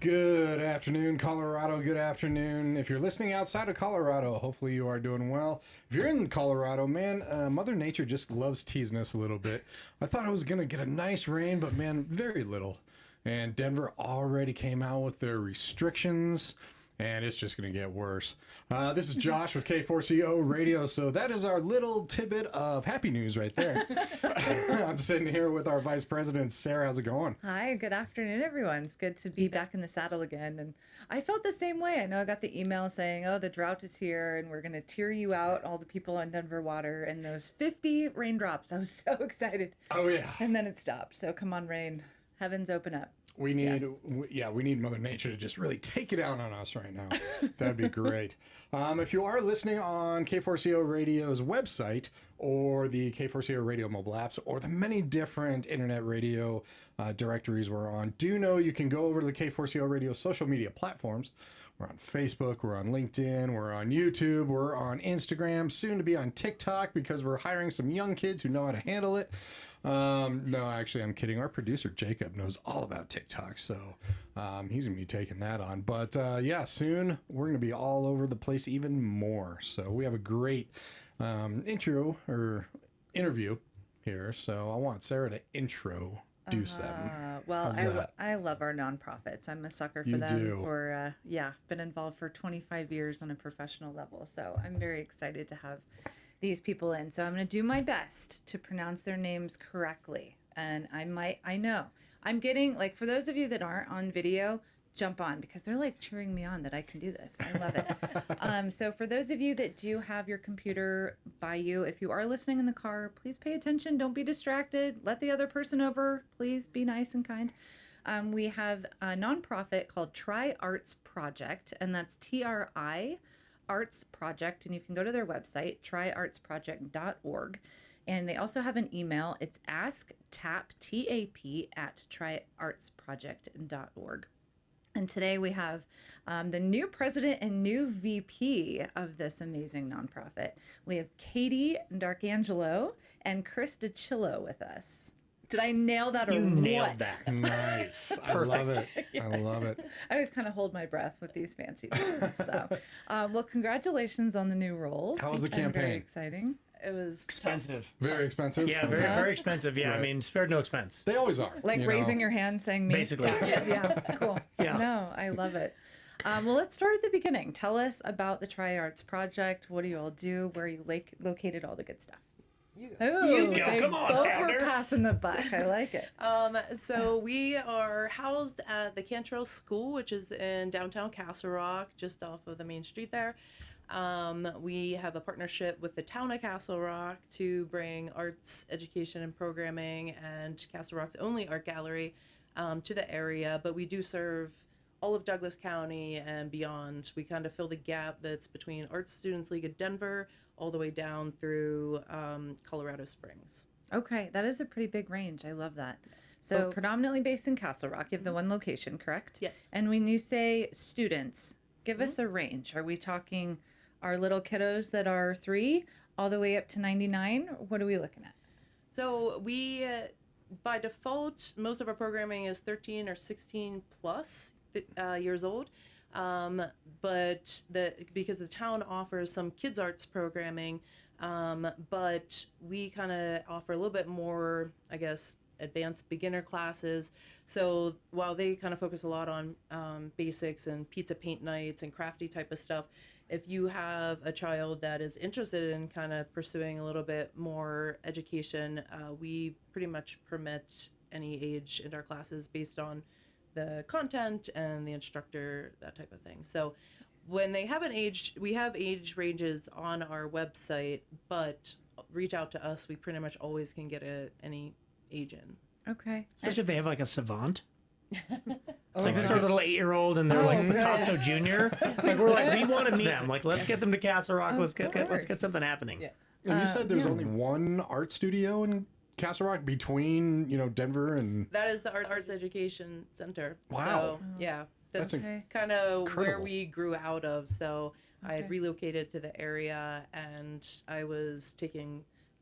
Good afternoon, Colorado. Good afternoon. If you're listening outside of Colorado, hopefully you are doing well. If you're in Colorado, man, Mother Nature just loves teasing us a little bit. I thought I was going to get a nice rain, but man, very little. And Denver already came out with their restrictions, and it's just going to get worse. This is Josh with K4CO Radio, so that is our little tidbit of happy news right there. I'm sitting here with our Vice President, Sarah. How's it going? Hi, good afternoon, everyone. It's good to be back in the saddle again. And I felt the same way. I know I got the email saying, oh, the drought is here, and we're going to tear you out, all the people on Denver water, and those 50 raindrops. I was so excited. Oh, yeah. And then it stopped. So come on, rain. Heavens open up. We need, we need Mother Nature to just really take it out on us right now. That'd be great. If you are listening on K4CO Radio's website or the K4CO Radio mobile apps or the many different internet radio directories we're on, do know you can go over to the K4CO Radio social media platforms. We're on Facebook, we're on LinkedIn, we're on YouTube, we're on Instagram, soon to be on TikTok because we're hiring some young kids who know how to handle it. No, actually, I'm kidding. Our producer, Jacob, knows all about TikTok, so he's going to be taking that on. But yeah, soon we're going to be all over the place even more. So we have a great intro or interview here. So I want Sarah to introduce them. Well, I love our nonprofits. I'm a sucker for them. Been involved for 25 years on a professional level. So I'm very excited to have these people in. So I'm going to do my best to pronounce their names correctly. And I know. I'm getting, like, for those of you that aren't on video, jump on because they're like cheering me on that I can do this. I love it. So for those of you that do have your computer by you, if you are listening in the car, please pay attention. Don't be distracted. Let the other person over. Please be nice and kind. We have a nonprofit called Try Arts Project, and that's TRI Arts Project, and you can go to their website, tryartsproject.org. And they also have an email. It's asktap@tryartsproject.org. And today we have the new president and new VP of this amazing nonprofit. We have Katie Darkangelo and Chris DiCillo with us. Did I nail that or what? You nailed that. Nice. I love it. Yes. I love it. I always kind of hold my breath with these fancy names. So, well, congratulations on the new roles. How was the campaign? Very exciting. It was expensive. Tough. Very expensive? Yeah, very expensive. Yeah, right. I mean, spared no expense. They always are. Like raising your hand saying me? Basically. Yeah, cool. Yeah. No, I love it. Well, let's start at the beginning. Tell us about the Try Arts Project. What do you all do? Where are you located? All the good stuff. You go. They Come on, both founder. were passing the buck. I like it. So we are housed at the Cantrell School, which is in downtown Castle Rock, just off of the main street there. We have a partnership with the town of Castle Rock to bring arts education and programming and Castle Rock's only art gallery to the area, but we do serve all of Douglas County and beyond. We kind of fill the gap that's between Arts Students League of Denver all the way down through Colorado Springs. Okay, that is a pretty big range. I love that. So predominantly based in Castle Rock, you have the one location, correct? Yes. And when you say students, give us a range. Are we talking our little kiddos that are 3 all the way up to 99? What are we looking at? So we, by default, most of our programming is 13 or 16 plus years old. But because the town offers some kids arts programming, but we kind of offer a little bit more, I guess, advanced beginner classes. So while they kind of focus a lot on basics and pizza paint nights and crafty type of stuff, if you have a child that is interested in kind of pursuing a little bit more education, we pretty much permit any age in our classes based on the content and the instructor, that type of thing. So when they have an age, we have age ranges on our website, but reach out to us. We pretty much always can get any age in. Okay. Especially if they have like a savant. It's like this little 8-year-old and they're like Picasso Jr. Like we're like, we want to meet them. Like, let's get them to Castle Rock. Let's get something happening. Yeah. And you said there's only one art studio in Castle Rock between, Denver and... That is the Arts Education Center. Wow. So, yeah. That's kind of where we grew out of. So I had relocated to the area and I was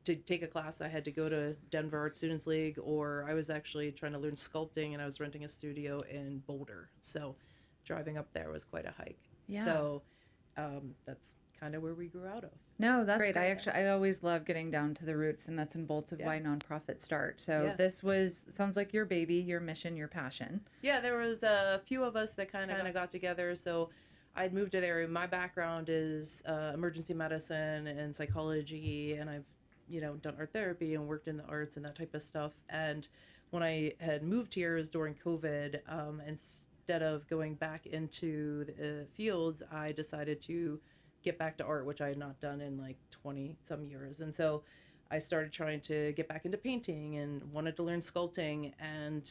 to take a class, I had to go to Denver Art Students League, or I was actually trying to learn sculpting and I was renting a studio in Boulder. So driving up there was quite a hike. Yeah. So that's kind of where we grew out of. No, that's great. I always love getting down to the roots and nuts and bolts of why nonprofits start. So this sounds like your baby, your mission, your passion. Yeah, there was a few of us that kind of got together. So I'd moved to there. My background is emergency medicine and psychology, and I've done art therapy and worked in the arts and that type of stuff. And when I had moved here, it was during COVID. Instead of going back into the fields, I decided to get back to art, which I had not done in like 20 some years. And so I started trying to get back into painting and wanted to learn sculpting, and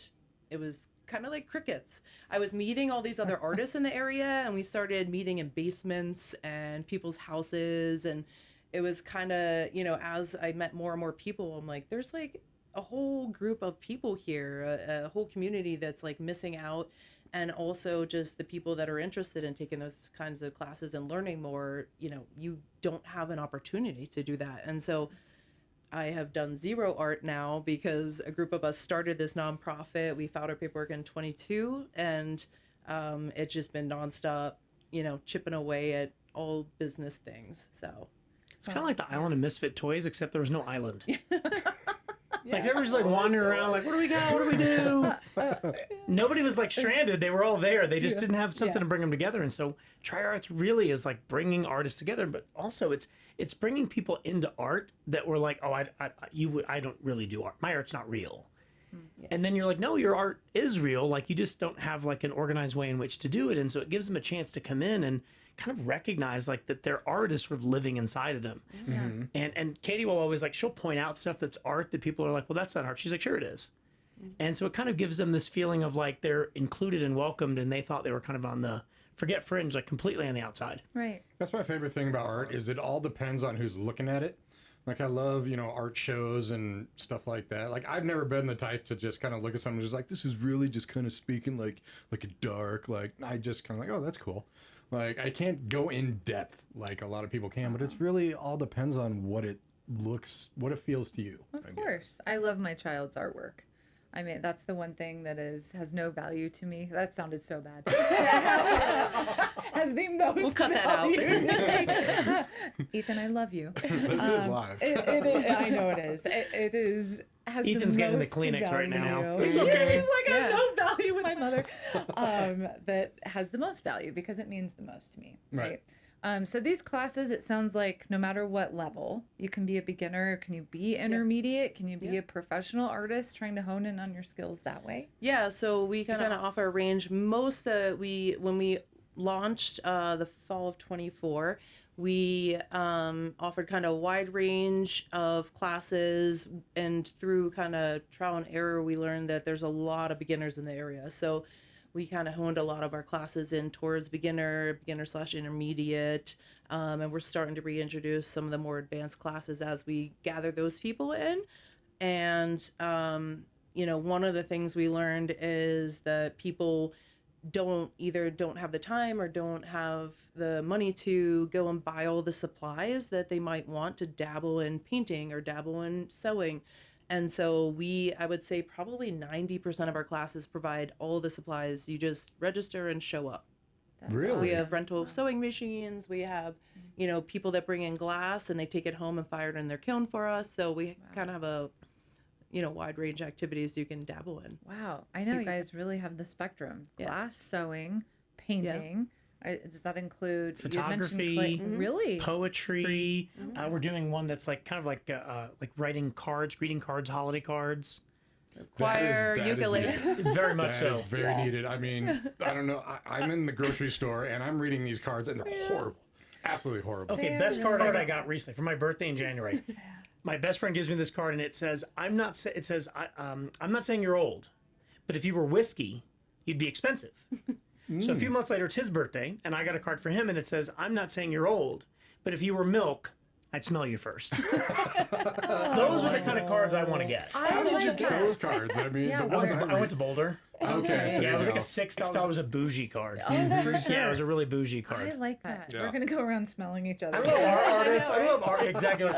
it was kind of like crickets. I was meeting all these other artists in the area, and we started meeting in basements and people's houses. And it was kind of, as I met more and more people, I'm like, there's like a whole group of people here, a whole community that's like missing out. And also just the people that are interested in taking those kinds of classes and learning more, you don't have an opportunity to do that. And so I have done zero art now because a group of us started this nonprofit. We filed our paperwork in 22, and it's just been nonstop, chipping away at all business things. So it's kind of like the island of misfit toys, except there was no island. Like they were just like wandering around, like, what do we got? What do we do? Nobody was like stranded. They were all there. They just didn't have something to bring them together. And so Try Arts really is like bringing artists together, but also it's bringing people into art that were like, oh, I don't really do art. My art's not real. And then you're like, no, your art is real. Like you just don't have like an organized way in which to do it. And so it gives them a chance to come in and kind of recognize like that their art is sort of living inside of them. And Katie will always like, she'll point out stuff that's art that people are like, well, that's not art. She's like, sure it is. And so it kind of gives them this feeling of like they're included and welcomed, and they thought they were kind of on the forget fringe, like completely on the outside. Right. That's my favorite thing about art is it all depends on who's looking at it. Like I love, art shows and stuff like that. Like I've never been the type to just kind of look at something just like, this is really just kind of speaking like a dark, like I just kind of like, oh, that's cool. Like I can't go in depth like a lot of people can, but it's really all depends on what it feels to you. Of course. I love my child's artwork. I mean, that's the one thing that has no value to me. That sounded so bad. Has the most We'll cut that out. Ethan, I love you. This is live. I know it is. It is. Has Ethan's the getting the most Kleenex right now. value. It's okay. He's like, I have no value with my mother. That has the most value because it means the most to me. Right. So these classes, it sounds like no matter what level, you can be a beginner, can you be intermediate, can you be a professional artist trying to hone in on your skills that way? Yeah, so we kind of offer a range. When we launched the fall of 24, we offered kind of a wide range of classes, and through kind of trial and error, we learned that there's a lot of beginners in the area. So we kind of honed a lot of our classes in towards beginner/intermediate, and we're starting to reintroduce some of the more advanced classes as we gather those people in. And, one of the things we learned is that people don't have the time or don't have the money to go and buy all the supplies that they might want to dabble in painting or dabble in sewing. And so I would say probably 90% of our classes provide all the supplies. You just register and show up. Really? Awesome. We have rental sewing machines. We have, people that bring in glass and they take it home and fire it in their kiln for us. So we kind of have a, wide range of activities you can dabble in. Wow. I know you guys really have the spectrum. Glass, sewing, painting. Does that include photography? Really? Poetry. We're doing one that's like kind of like writing cards, greeting cards, holiday cards. Choir, that ukulele. Very much That so. is very needed. I mean, I don't know. I'm in the grocery store and I'm reading these cards and they're horrible. Absolutely horrible. Okay, best card art I got recently for my birthday in January. My best friend gives me this card and it says, I'm not saying you're old, but if you were whiskey, you'd be expensive. So a few months later, it's his birthday, and I got a card for him, and it says, I'm not saying you're old, but if you were milk, I'd smell you first. Those are the kind of cards I want to get. How did you get those cards? I mean, the ones I went to Boulder. Okay. Yeah, it was like a $6. It was a bougie card. Oh, for sure. Yeah, it was a really bougie card. I like that. Yeah. We're going to go around smelling each other. I love our artists. I love art. Exactly.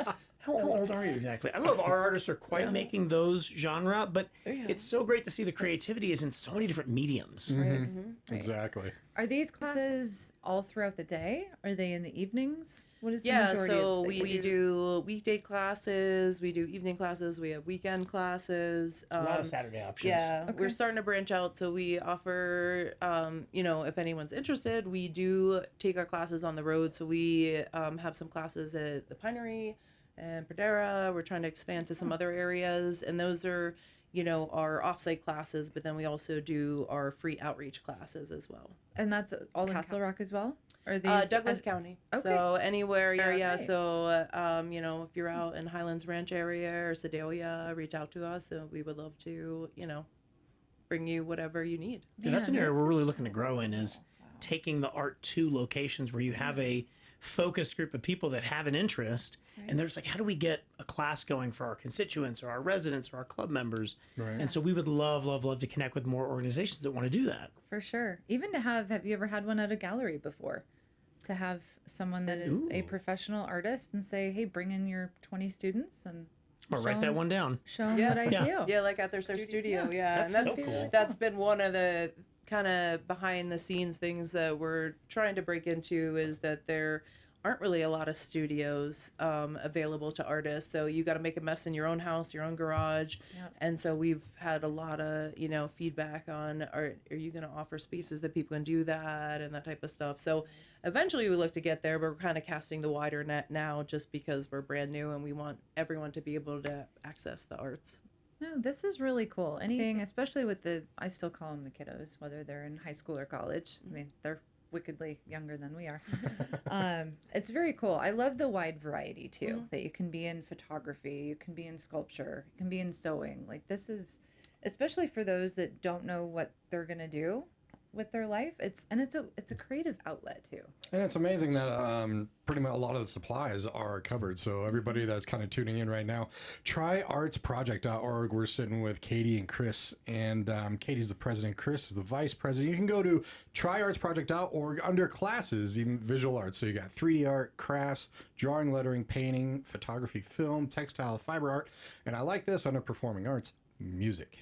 How old are you exactly? I don't know if our artists are quite making those genre, but it's so great to see the creativity is in so many different mediums. Right. Exactly. Are these classes all throughout the day? Are they in the evenings? What is the Yeah, majority so of we do weekday classes, we do evening classes, we have weekend classes. A lot of Saturday options. Yeah, we're starting to branch out. So we offer, if anyone's interested, we do take our classes on the road. So we have some classes at the Pinery and Pradera. We're trying to expand to some other areas. And those are, our offsite classes. But then we also do our free outreach classes as well. And that's all in Castle Rock as well? Or these Douglas County. Okay. So anywhere, yeah. Great. So, if you're out in Highlands Ranch area or Sedalia, reach out to us. And we would love to, bring you whatever you need. Yeah, that's an area we're really looking to grow in is taking the art to locations where you have a focused group of people that have an interest. And they're just like, how do we get a class going for our constituents or our residents or our club members? Right. And so we would love to connect with more organizations that want to do that. For sure. Even to have you ever had one at a gallery before? To have someone that is a professional artist and say, hey, bring in your 20 students and Or write that one down. show them what I do. Yeah, like at their studio. Yeah. That's and so cool. That's been one of the kind of behind the scenes things that we're trying to break into is that there aren't really a lot of studios available to artists. So you got to make a mess in your own house, your own garage. Yep. And so we've had a lot of, feedback on, are you going to offer spaces that people can do that and that type of stuff. So eventually we look to get there, but we're kind of casting the wider net now just because we're brand new and we want everyone to be able to access the arts. No, this is really cool. Anything, especially with I still call them the kiddos, whether they're in high school or college. I mean, they're wickedly younger than we are. It's very cool. I love the wide variety too, that you can be in photography, you can be in sculpture, you can be in sewing. Like this is, especially for those that don't know what they're going to do with their life. It's a creative outlet too. And it's amazing that pretty much a lot of the supplies are covered. So everybody that's kind of tuning in right now, tryartsproject.org. We're sitting with Katie and Chris, and Katie's the president, Chris is the vice president. You can go to tryartsproject.org under classes, even visual arts. So you got 3D art, crafts, drawing, lettering, painting, photography, film, textile, fiber art. And I like this under performing arts, music.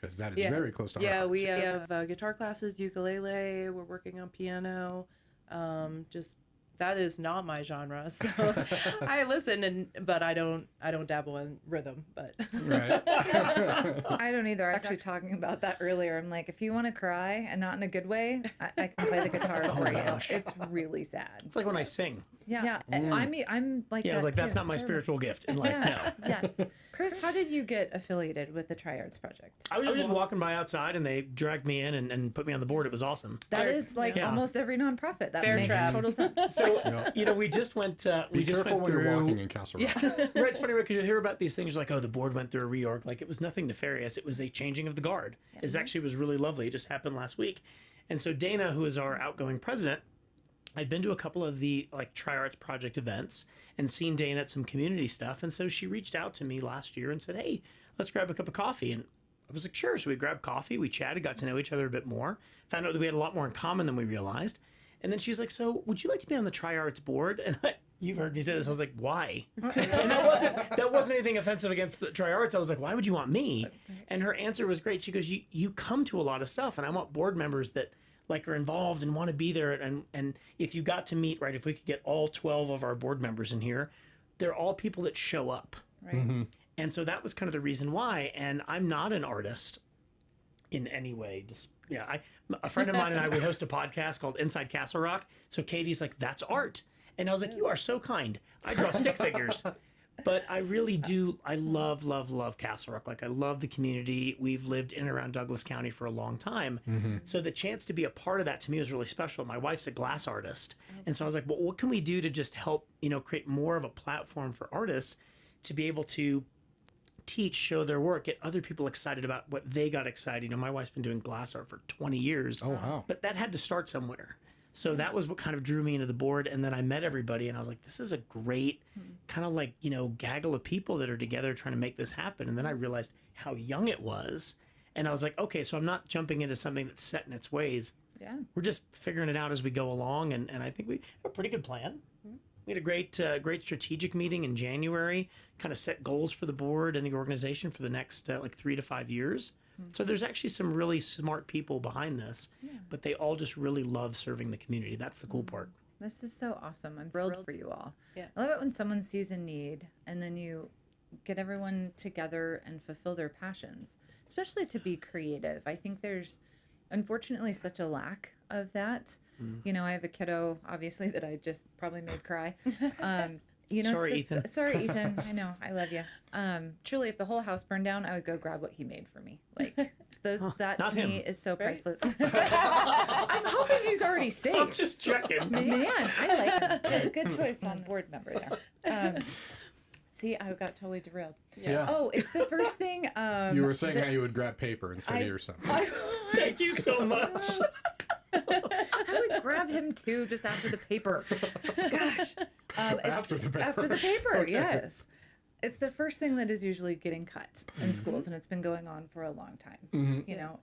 Because that is very close to our hearts. We have guitar classes, ukulele. We're working on piano. That is not my genre. So I listen, but I don't dabble in rhythm. But Right. I don't either. I was actually talking about that earlier. I'm like, if you want to cry and not in a good way, I can play the guitar for you. gosh. It's really sad. It's like when I sing. Yeah. I'm like Yeah, I was that like, that's too. not It's my terrible. spiritual gift in life. Yeah. No. Yes. Chris, how did you get affiliated with the Tri-Arts Project? I was just walking by outside and they dragged me in and put me on the board. It was awesome. That is like Yeah. almost every nonprofit. That Fair makes trap. total sense. So, we just went, Be careful when through. you're walking in Castle Rock. Right, it's funny because you hear about these things like, oh, the board went through a reorg. Like it was nothing nefarious. It was a changing of the guard. It actually was really lovely. It just happened last week. And so Dana, who is our outgoing president, I'd been to a couple of the like Tri-Arts Project events and seen Dana at some community stuff. And so she reached out to me last year and said, hey, let's grab a cup of coffee. And I was like, sure. So we grabbed coffee, we chatted, got to know each other a bit more, found out that we had a lot more in common than we realized. And then she's like, so would you like to be on the Tri-Arts board? And you've heard me say this. I was like, why? And that wasn't anything offensive against the Tri-Arts. I was like, why would you want me? And her answer was great. She goes, you come to a lot of stuff, and I want board members that like are involved and want to be there. And if you got to meet, right, if we could get all 12 of our board members in here, they're all people that show up. Right. Mm-hmm. And so that was kind of the reason why. And I'm not an artist in any way. A friend of mine and I, we host a podcast called Inside Castle Rock. So Katie's like, that's art. And I was like, you are so kind. I draw stick figures. But I really do. I love, love, love Castle Rock. Like I love the community. We've lived in and around Douglas County for a long time. Mm-hmm. So the chance to be a part of that to me was really special. My wife's a glass artist. And so I was like, well, what can we do to just help, create more of a platform for artists to be able to teach, show their work, get other people excited about what they got excited. My wife's been doing glass art for 20 years. Oh, wow. But that had to start somewhere. So that was what kind of drew me into the board. And then I met everybody and I was like, this is a great kind of like, gaggle of people that are together trying to make this happen. And then I realized how young it was. And I was like, okay, so I'm not jumping into something that's set in its ways. Yeah. We're just figuring it out as we go along. And I think we have a pretty good plan. We had a great strategic meeting in January, kind of set goals for the board and the organization for the next like 3 to 5 years. So there's actually some really smart people behind this, but they all just really love serving the community. That's the cool part. This is so awesome. I'm thrilled for you all. Yeah. I love it when someone sees a need and then you get everyone together and fulfill their passions, especially to be creative. I think there's unfortunately such a lack of that. You know, I have a kiddo, obviously, that I just probably made cry. You know, Sorry, Ethan. Sorry, Ethan. I know. I love you. Truly, if the whole house burned down, I would go grab what he made for me. Like that not to me him. is so priceless. I'm hoping he's already safe. I'm just checking. Man, I like him. Good choice on board member there. See, I got totally derailed. Yeah. Oh, it's the first thing. You were saying how you would grab paper instead of your son. Thank you so much. I would grab him too, just after the paper. Gosh. After the paper. After the paper, yes. It's the first thing that is usually getting cut in schools, and it's been going on for a long time. You know,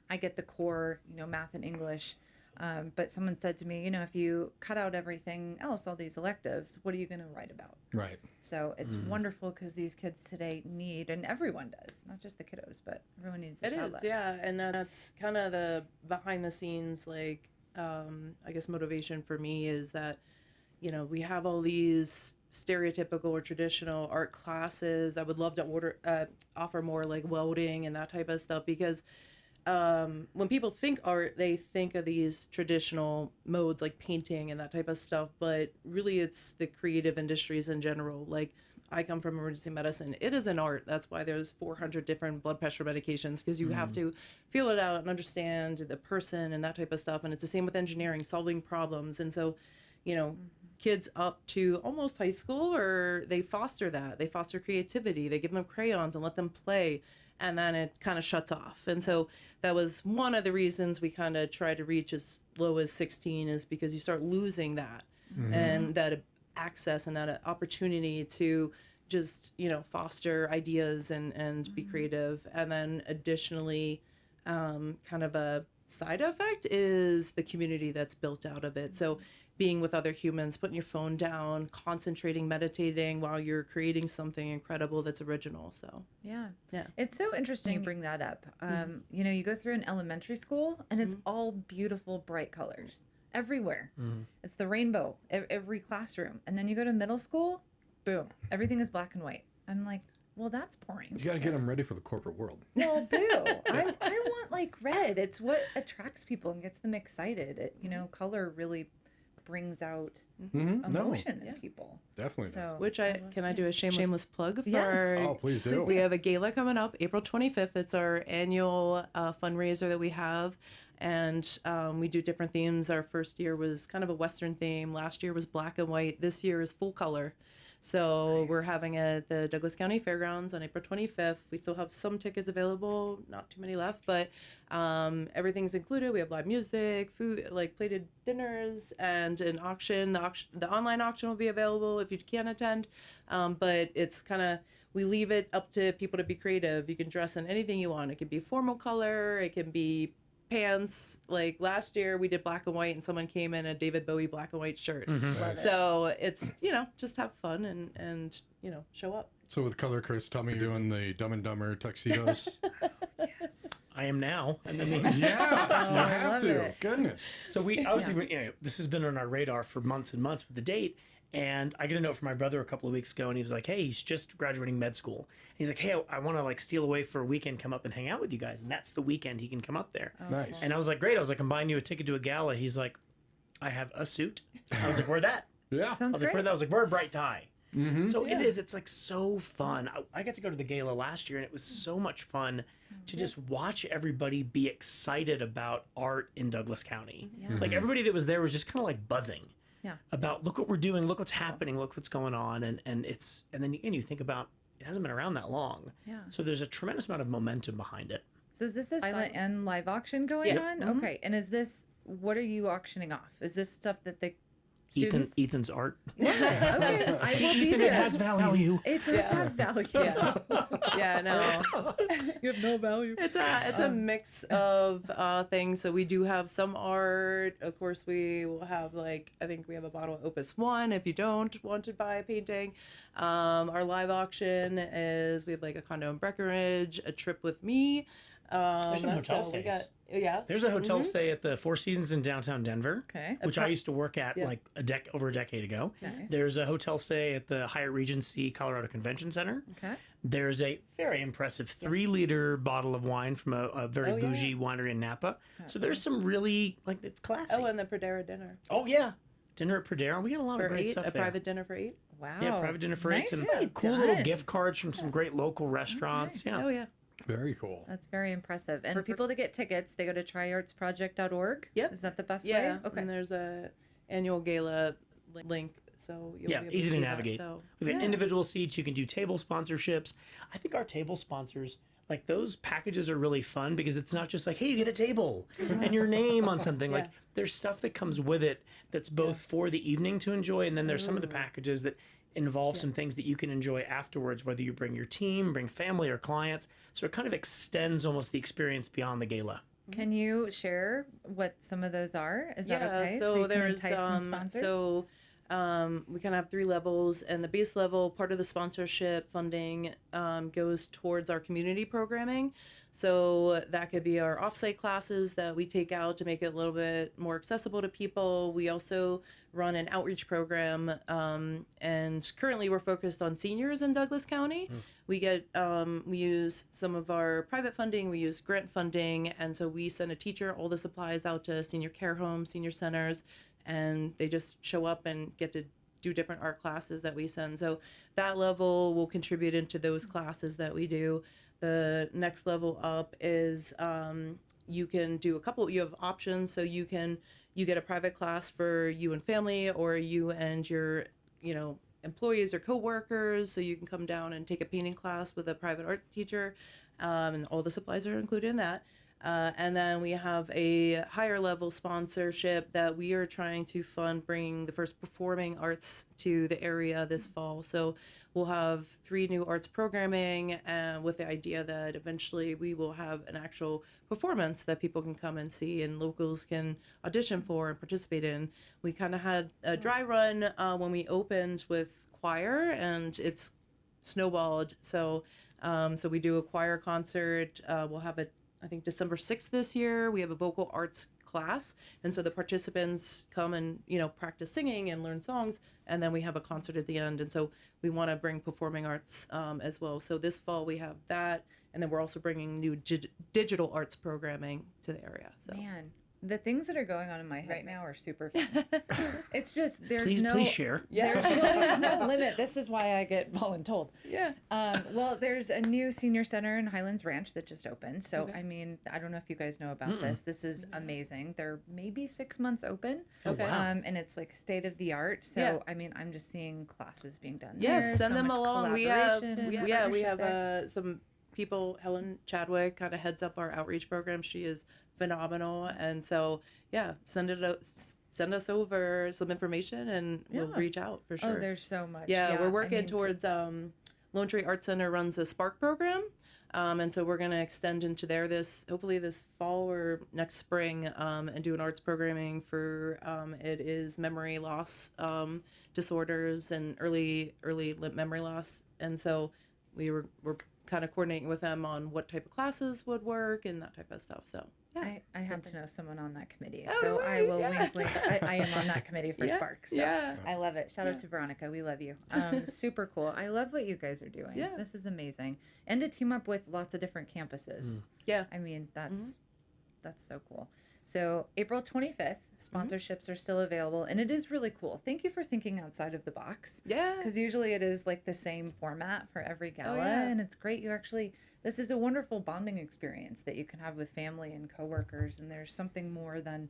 I get the core, you know, math and English, but someone said to me, you know, if you cut out everything else, all these electives, what are you going to write about? Right. So it's wonderful because these kids today need, and everyone does, not just the kiddos, but everyone needs this outlet. Yeah, and that's kind of the behind the scenes, like, I guess motivation for me is that, you know, we have all these stereotypical or traditional art classes. I would love to offer more like welding and that type of stuff, because when people think art, they think of these traditional modes like painting and that type of stuff, but really it's the creative industries in general. Like, I come from emergency medicine. It is an art. That's why there's 400 different blood pressure medications, because you have to feel it out and understand the person and that type of stuff. And it's the same with engineering, solving problems. And so, you know, kids up to almost high school, or they foster that. They foster creativity. They give them crayons and let them play. And then it kind of shuts off. And so that was one of the reasons we kind of try to reach as low as 16, is because you start losing that and that access and that opportunity to just, you know, foster ideas and be creative. And then additionally, kind of a side effect is the community that's built out of it. So being with other humans, putting your phone down, concentrating, meditating while you're creating something incredible that's original. So Yeah. Yeah. It's so interesting you bring that up. You know, you go through an elementary school and it's all beautiful, bright colors everywhere. It's the rainbow, every classroom. And then you go to middle school, boom, everything is black and white. I'm like, well, that's boring. You got to get them ready for the corporate world. Well, boo. I want like red. It's what attracts people and gets them excited. It, you know, color really brings out emotion in people. Definitely. So, which can I do a shameless plug for? Yes. Oh, please do. We have a gala coming up April 25th. It's our annual fundraiser that we have. And we do different themes. Our first year was kind of a Western theme. Last year was black and white. This year is full color. So we're having it at the Douglas County Fairgrounds on April 25th. We still have some tickets available, not too many left, but everything's included. We have live music, food, like plated dinners, and an auction. The online auction will be available if you can't attend. But it's kind of, we leave it up to people to be creative. You can dress in anything you want. It can be formal color. It can be pants. Like last year we did black and white and someone came in a David Bowie black and white shirt. So it's, you know, just have fun and you know, show up. So with Color Chris, tell me, you're doing the Dumb and Dumber tuxedos. yes. I am now. And I mean, Yes, you I have love to. it. Goodness. so we obviously, you know, this has been on our radar for months and months with the date. And I get a note from my brother a couple of weeks ago, and he was like, hey, he's just graduating med school. And he's like, hey, I want to like steal away for a weekend, come up and hang out with you guys. And that's the weekend he can come up there. Nice. And I was like, great. I was like, I'm buying you a ticket to a gala. He's like, I have a suit. I was like, where that? Yeah. I Sounds was like, great. where that? I was like, wear a bright tie. So it is. It's like so fun. I got to go to the gala last year, and it was so much fun to just watch everybody be excited about art in Douglas County. Like everybody that was there was just kind of like buzzing. Yeah. About look what we're doing, look what's happening, look what's going on, and then you think about it hasn't been around that long. Yeah. So there's a tremendous amount of momentum behind it. So is this a silent and live auction going Yeah. on? Okay. And is this, what are you auctioning off? Is this stuff that the students? Ethan's art. Okay, I will be Ethan, there. it has value. It does have value. Yeah. Yeah, no. You have no value. It's a mix of things. So we do have some art. Of course, we will have I think we have a bottle of Opus One if you don't want to buy a painting. Our live auction is we have a condo in Breckenridge, a trip with me. There's some hotel stays. There's a hotel stay at the Four Seasons in downtown Denver, which I used to work at over a decade ago. Nice. There's a hotel stay at the Hyatt Regency Colorado Convention Center. Okay. There's a very impressive 3-liter bottle of wine from a very bougie winery in Napa. So there's some really it's classy. Oh, and the Pradera dinner. Oh yeah, dinner at Pradera. We got a lot of great stuff a there. private dinner for 8. Wow. Yeah, private dinner for 8. Nicely And cool little done. gift cards from some great local restaurants. Yeah. Oh yeah. Very cool. That's very impressive. And for people to get tickets, they go to tryartsproject.org. Yep. Is that the best Yeah. way? Okay. And there's a annual gala link, so you'll be able easy to see that, navigate. so. We've got individual seats. You can do table sponsorships. I think our table sponsors, those packages are really fun because it's not just hey, you get a table and your name on something. There's stuff that comes with it that's both for the evening to enjoy, and then there's some of the packages that involve some things that you can enjoy afterwards, whether you bring your team, bring family or clients. So it kind of extends almost the experience beyond the gala. Can you share what some of those are? Is that okay? So you can there's entice some sponsors? we kind of have 3 levels, and the base level, part of the sponsorship funding goes towards our community programming. So that could be our offsite classes that we take out to make it a little bit more accessible to people. We also run an outreach program, and currently we're focused on seniors in Douglas County. We use some of our private funding, we use grant funding, and so we send a teacher all the supplies out to senior care homes, senior centers, and they just show up and get to do different art classes that we send. So that level will contribute into those classes that we do. The next level up is you can do you have options. So you get a private class for you and family, or you and your employees or coworkers. So you can come down and take a painting class with a private art teacher, and all the supplies are included in that. And then we have a higher level sponsorship that we are trying to fund, bringing the first performing arts to the area this fall. So we'll have 3 new arts programming, with the idea that eventually we will have an actual performance that people can come and see and locals can audition for and participate in. We kind of had a dry run when we opened with choir, and it's snowballed. So we do a choir concert. We'll have I think December 6th this year. We have a vocal arts class, and so the participants come and practice singing and learn songs, and then we have a concert at the end. And so we want to bring performing arts as well. So this fall we have that, and then we're also bringing new digital arts programming to the area. So Man, the things that are going on in my head right now are super fun. It's just Please share. There's no limit. This is why I get voluntold. Yeah. Well, there's a new senior center in Highlands Ranch that just opened. So, I mean, I don't know if you guys know about this. This is amazing. They're maybe 6 months open. Okay. And it's state of the art. So, I mean, I'm just seeing classes being done Yes, there. send so them much along. We collaboration have there. some people. Helen Chadwick kind of heads up our outreach program. She is phenomenal, and so send us over some information, and we'll reach out for sure. Oh, there's so much. Yeah, we're working towards Lone Tree Art Center runs a Spark program, and so we're going to extend into there hopefully this fall or next spring, and do an arts programming for it is memory loss disorders and early memory loss, and so we're kind of coordinating with them on what type of classes would work and that type of stuff. So I happen to know someone on that committee, Oh, so I will right, link. I am on that committee for Sparks. So yeah. I love it. Shout out to Veronica. We love you. Super cool. I love what you guys are doing. Yeah. This is amazing. And to team up with lots of different campuses. Yeah. I mean, that's so cool. So April 25th, sponsorships are still available, and it is really cool. Thank you for thinking outside of the box. Yeah. Because usually it is the same format for every gala, and it's great. This is a wonderful bonding experience that you can have with family and coworkers, and there's something more than,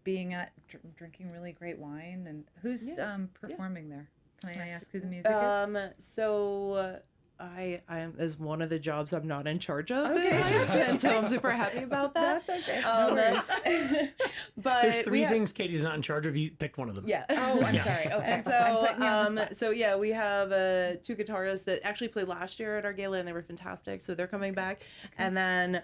being at drinking really great wine. And who's performing there? Can I ask who the music is? So I am is one of the jobs I'm not in charge of in life, and so I'm super happy about that. That's okay. No worries. But There's three things Katie's not in charge of. You picked one of them. Yeah. Oh, I'm sorry. Okay. And so, we have 2 guitarists that actually played last year at our gala, and they were fantastic. So they're coming back. And then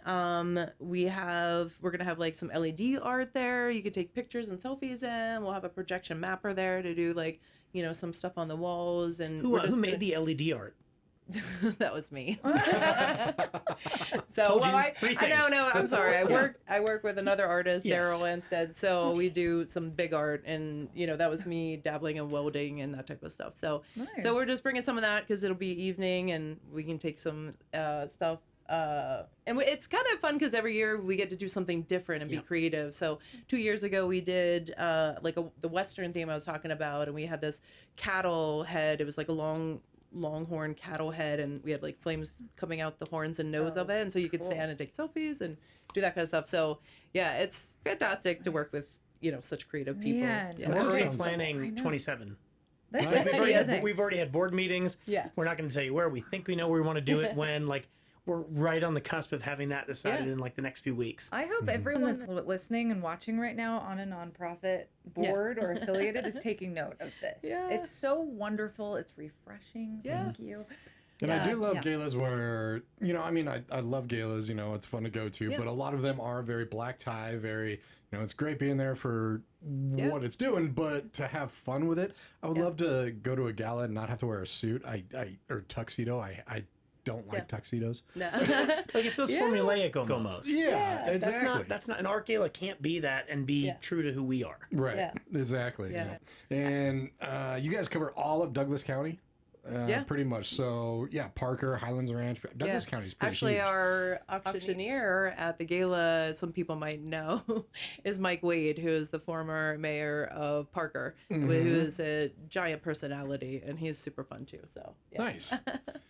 we're gonna have like some LED art there. You could take pictures and selfies in. We'll have a projection mapper there to do like some stuff on the walls. And Who made the LED art? That was me. So no, I'm sorry. I work with another artist, Yes. Daryl instead. So we do some big art, and that was me dabbling in welding and that type of stuff. So so we're just bringing some of that because it'll be evening, and we can take some stuff. And it's kind of fun because every year we get to do something different and be creative. So 2 years ago we did the Western theme I was talking about, and we had this cattle head. It was like a longhorn cattle head, and we had like flames coming out the horns and nose of it, and so you could stand and take selfies and do that kind of stuff. So yeah, it's fantastic to work with such creative people. Man. Yeah. We're already sounds- planning 27. That's We've already had board meetings. Yeah. We're not going to tell you where. We think we know where we want to do it when. Like, we're right on the cusp of having that decided in like the next few weeks. I hope everyone that's listening and watching right now on a nonprofit board or affiliated is taking note of this. Yeah. It's so wonderful. It's refreshing. Yeah. Thank you. And I do love Yeah. galas where, I love galas, it's fun to go to, but a lot of them are very black tie, very, it's great being there for what it's doing, but to have fun with it, I would love to go to a gala and not have to wear a suit or tuxedo. I don't like tuxedos. No. Like, it feels formulaic almost. Yeah, exactly. That's not an art gala can't be that and be true to who we are. Right, Yeah. exactly. Yeah. And you guys cover all of Douglas County? Pretty much. So, Parker, Highlands Ranch, Douglas County's pretty Actually, huge. our auctioneer at the gala, some people might know, is Mike Wade, who is the former mayor of Parker, who is a giant personality, and he's super fun too. So Nice.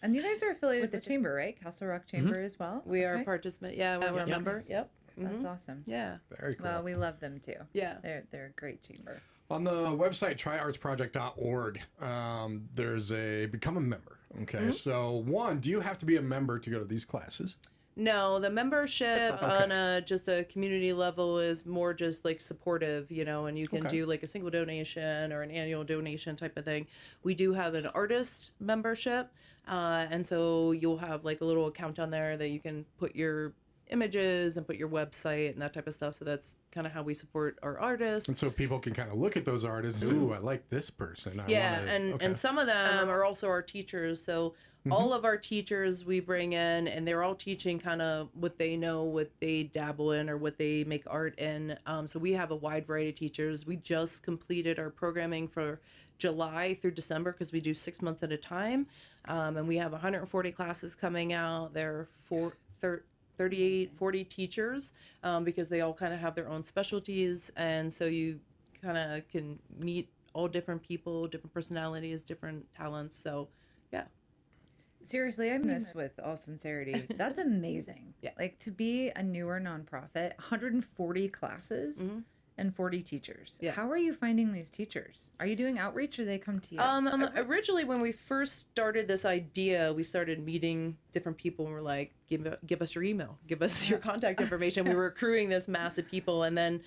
And you guys are affiliated with the chamber, right? Castle Rock Chamber as well? we are participant. Yeah, we're a member. Nice. Yep. That's awesome. Yeah. Very cool. Well, we love them too. Yeah. They're a great chamber. On the website, tryartsproject.org, there's a become a member. Okay. So, one, do you have to be a member to go to these classes? No, the membership on just a community level is more just like supportive, and you can do like a single donation or an annual donation type of thing. We do have an artist membership, and so you'll have like a little account on there that you can put your images and put your website and that type of stuff. So that's kind of how we support our artists. And so people can kind of look at those artists and say, ooh, I like this person. And some of them are also our teachers. So all of our teachers we bring in, and they're all teaching kind of what they know, what they dabble in, or what they make art in. So we have a wide variety of teachers. We just completed our programming for July through December because we do 6 months at a time. And we have 140 classes coming out. There are 40 teachers because they all kind of have their own specialties, and so you kind of can meet all different people, different personalities, different talents. So Seriously, I mean this with all sincerity. That's amazing. Yeah. Like, to be a newer nonprofit, 140 classes and 40 teachers. Yeah. How are you finding these teachers? Are you doing outreach, or they come to you? Originally, when we first started this idea, we started meeting different people, and we're like, give us your email, give us your contact information. We were accruing this mass of people, and then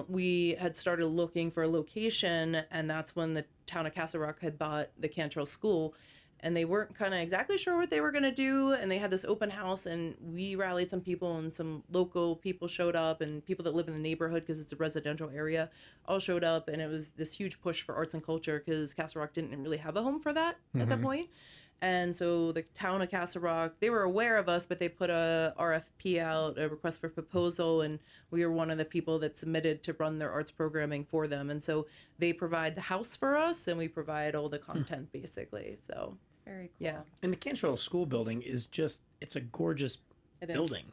we had started looking for a location, and that's when the town of Castle Rock had bought the Cantrell School. And they weren't kind of exactly sure what they were going to do. And they had this open house, and we rallied some people, and some local people showed up, and people that live in the neighborhood, because it's a residential area, all showed up. And it was this huge push for arts and culture, because Castle Rock didn't really have a home for that at that point. And so the town of Castle Rock, they were aware of us, but they put a RFP out, a request for proposal, and we were one of the people that submitted to run their arts programming for them. And so they provide the house for us, and we provide all the content, basically. So It's very cool. yeah. And the Cantrell School building is it's a gorgeous building.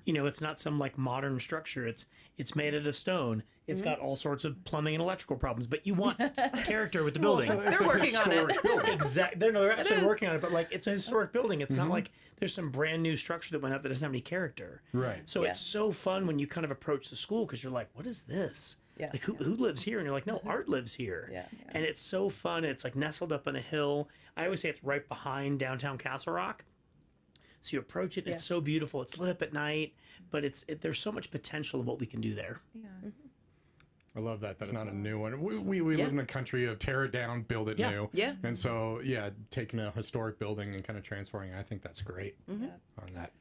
Yeah. It's not some like modern structure. It's made out of stone. It's got all sorts of plumbing and electrical problems, but you want character with the building. It's They're a working on it. historic building. Exactly. They're actually working on it, but like, it's a historic building. It's not like there's some brand new structure that went up that doesn't have any character. Right. So it's so fun when you kind of approach the school, because you're like, what is this? Yeah. Like who lives here? And you're like, no, art lives here. Yeah. And it's so fun. It's like nestled up on a hill. I always say it's right behind downtown Castle Rock. So you approach it, and it's so beautiful. It's lit up at night, but there's so much potential of what we can do there. Yeah. I love that. That's not a new one. We live in a country of tear it down, build it new. Yeah. And so, taking a historic building and kind of transferring, I think that's great on that.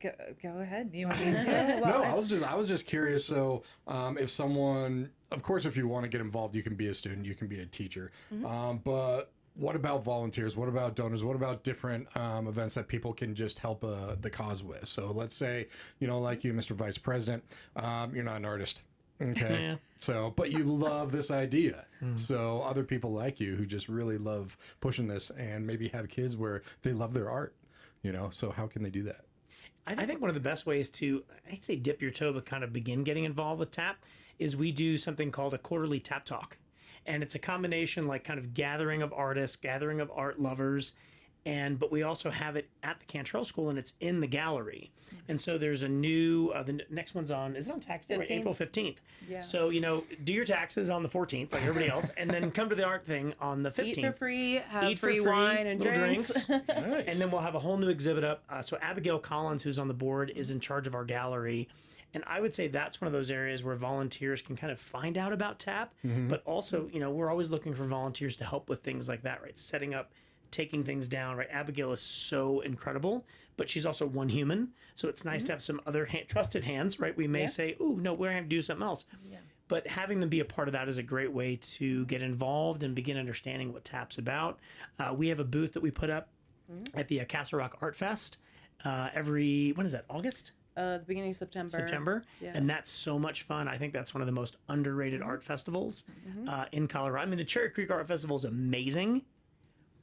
Go ahead. You want me to? Well, No, I was just curious. So, if someone, of course, if you want to get involved, you can be a student, you can be a teacher. But what about volunteers? What about donors? What about different events that people can just help the cause with? So, let's say, like you, Mr. Vice President, you're not an artist. Okay. Yeah. So, but you love this idea. So other people like you who just really love pushing this and maybe have kids where they love their art, so how can they do that? I think one of the best ways to, I'd say dip your toe, but kind of begin getting involved with TAP is we do something called a quarterly TAP Talk. And it's a combination, like kind of gathering of artists, gathering of art lovers. But we also have it at the Cantrell School, and it's in the gallery. And so there's a new, the next one's on, is it on tax day? Right, April 15th. Yeah. So, do your taxes on the 14th, like everybody else, and then come to the art thing on the 15th. Eat for free, have Eat free wine and little drinks. Nice. And then we'll have a whole new exhibit up. So Abigail Collins, who's on the board, is in charge of our gallery. And I would say that's one of those areas where volunteers can kind of find out about TAP. But also, we're always looking for volunteers to help with things like that, right? Setting up, taking things down, right? Abigail is so incredible, but she's also one human. So it's nice to have some other trusted hands, right? We may say, oh, no, we're going to have to do something else. But having them be a part of that is a great way to get involved and begin understanding what TAP's about. We have a booth that we put up at the Castle Rock Art Fest when is that, August? The beginning of September. Yeah. And that's so much fun. I think that's one of the most underrated art festivals in Colorado. I mean, the Cherry Creek Art Festival is amazing.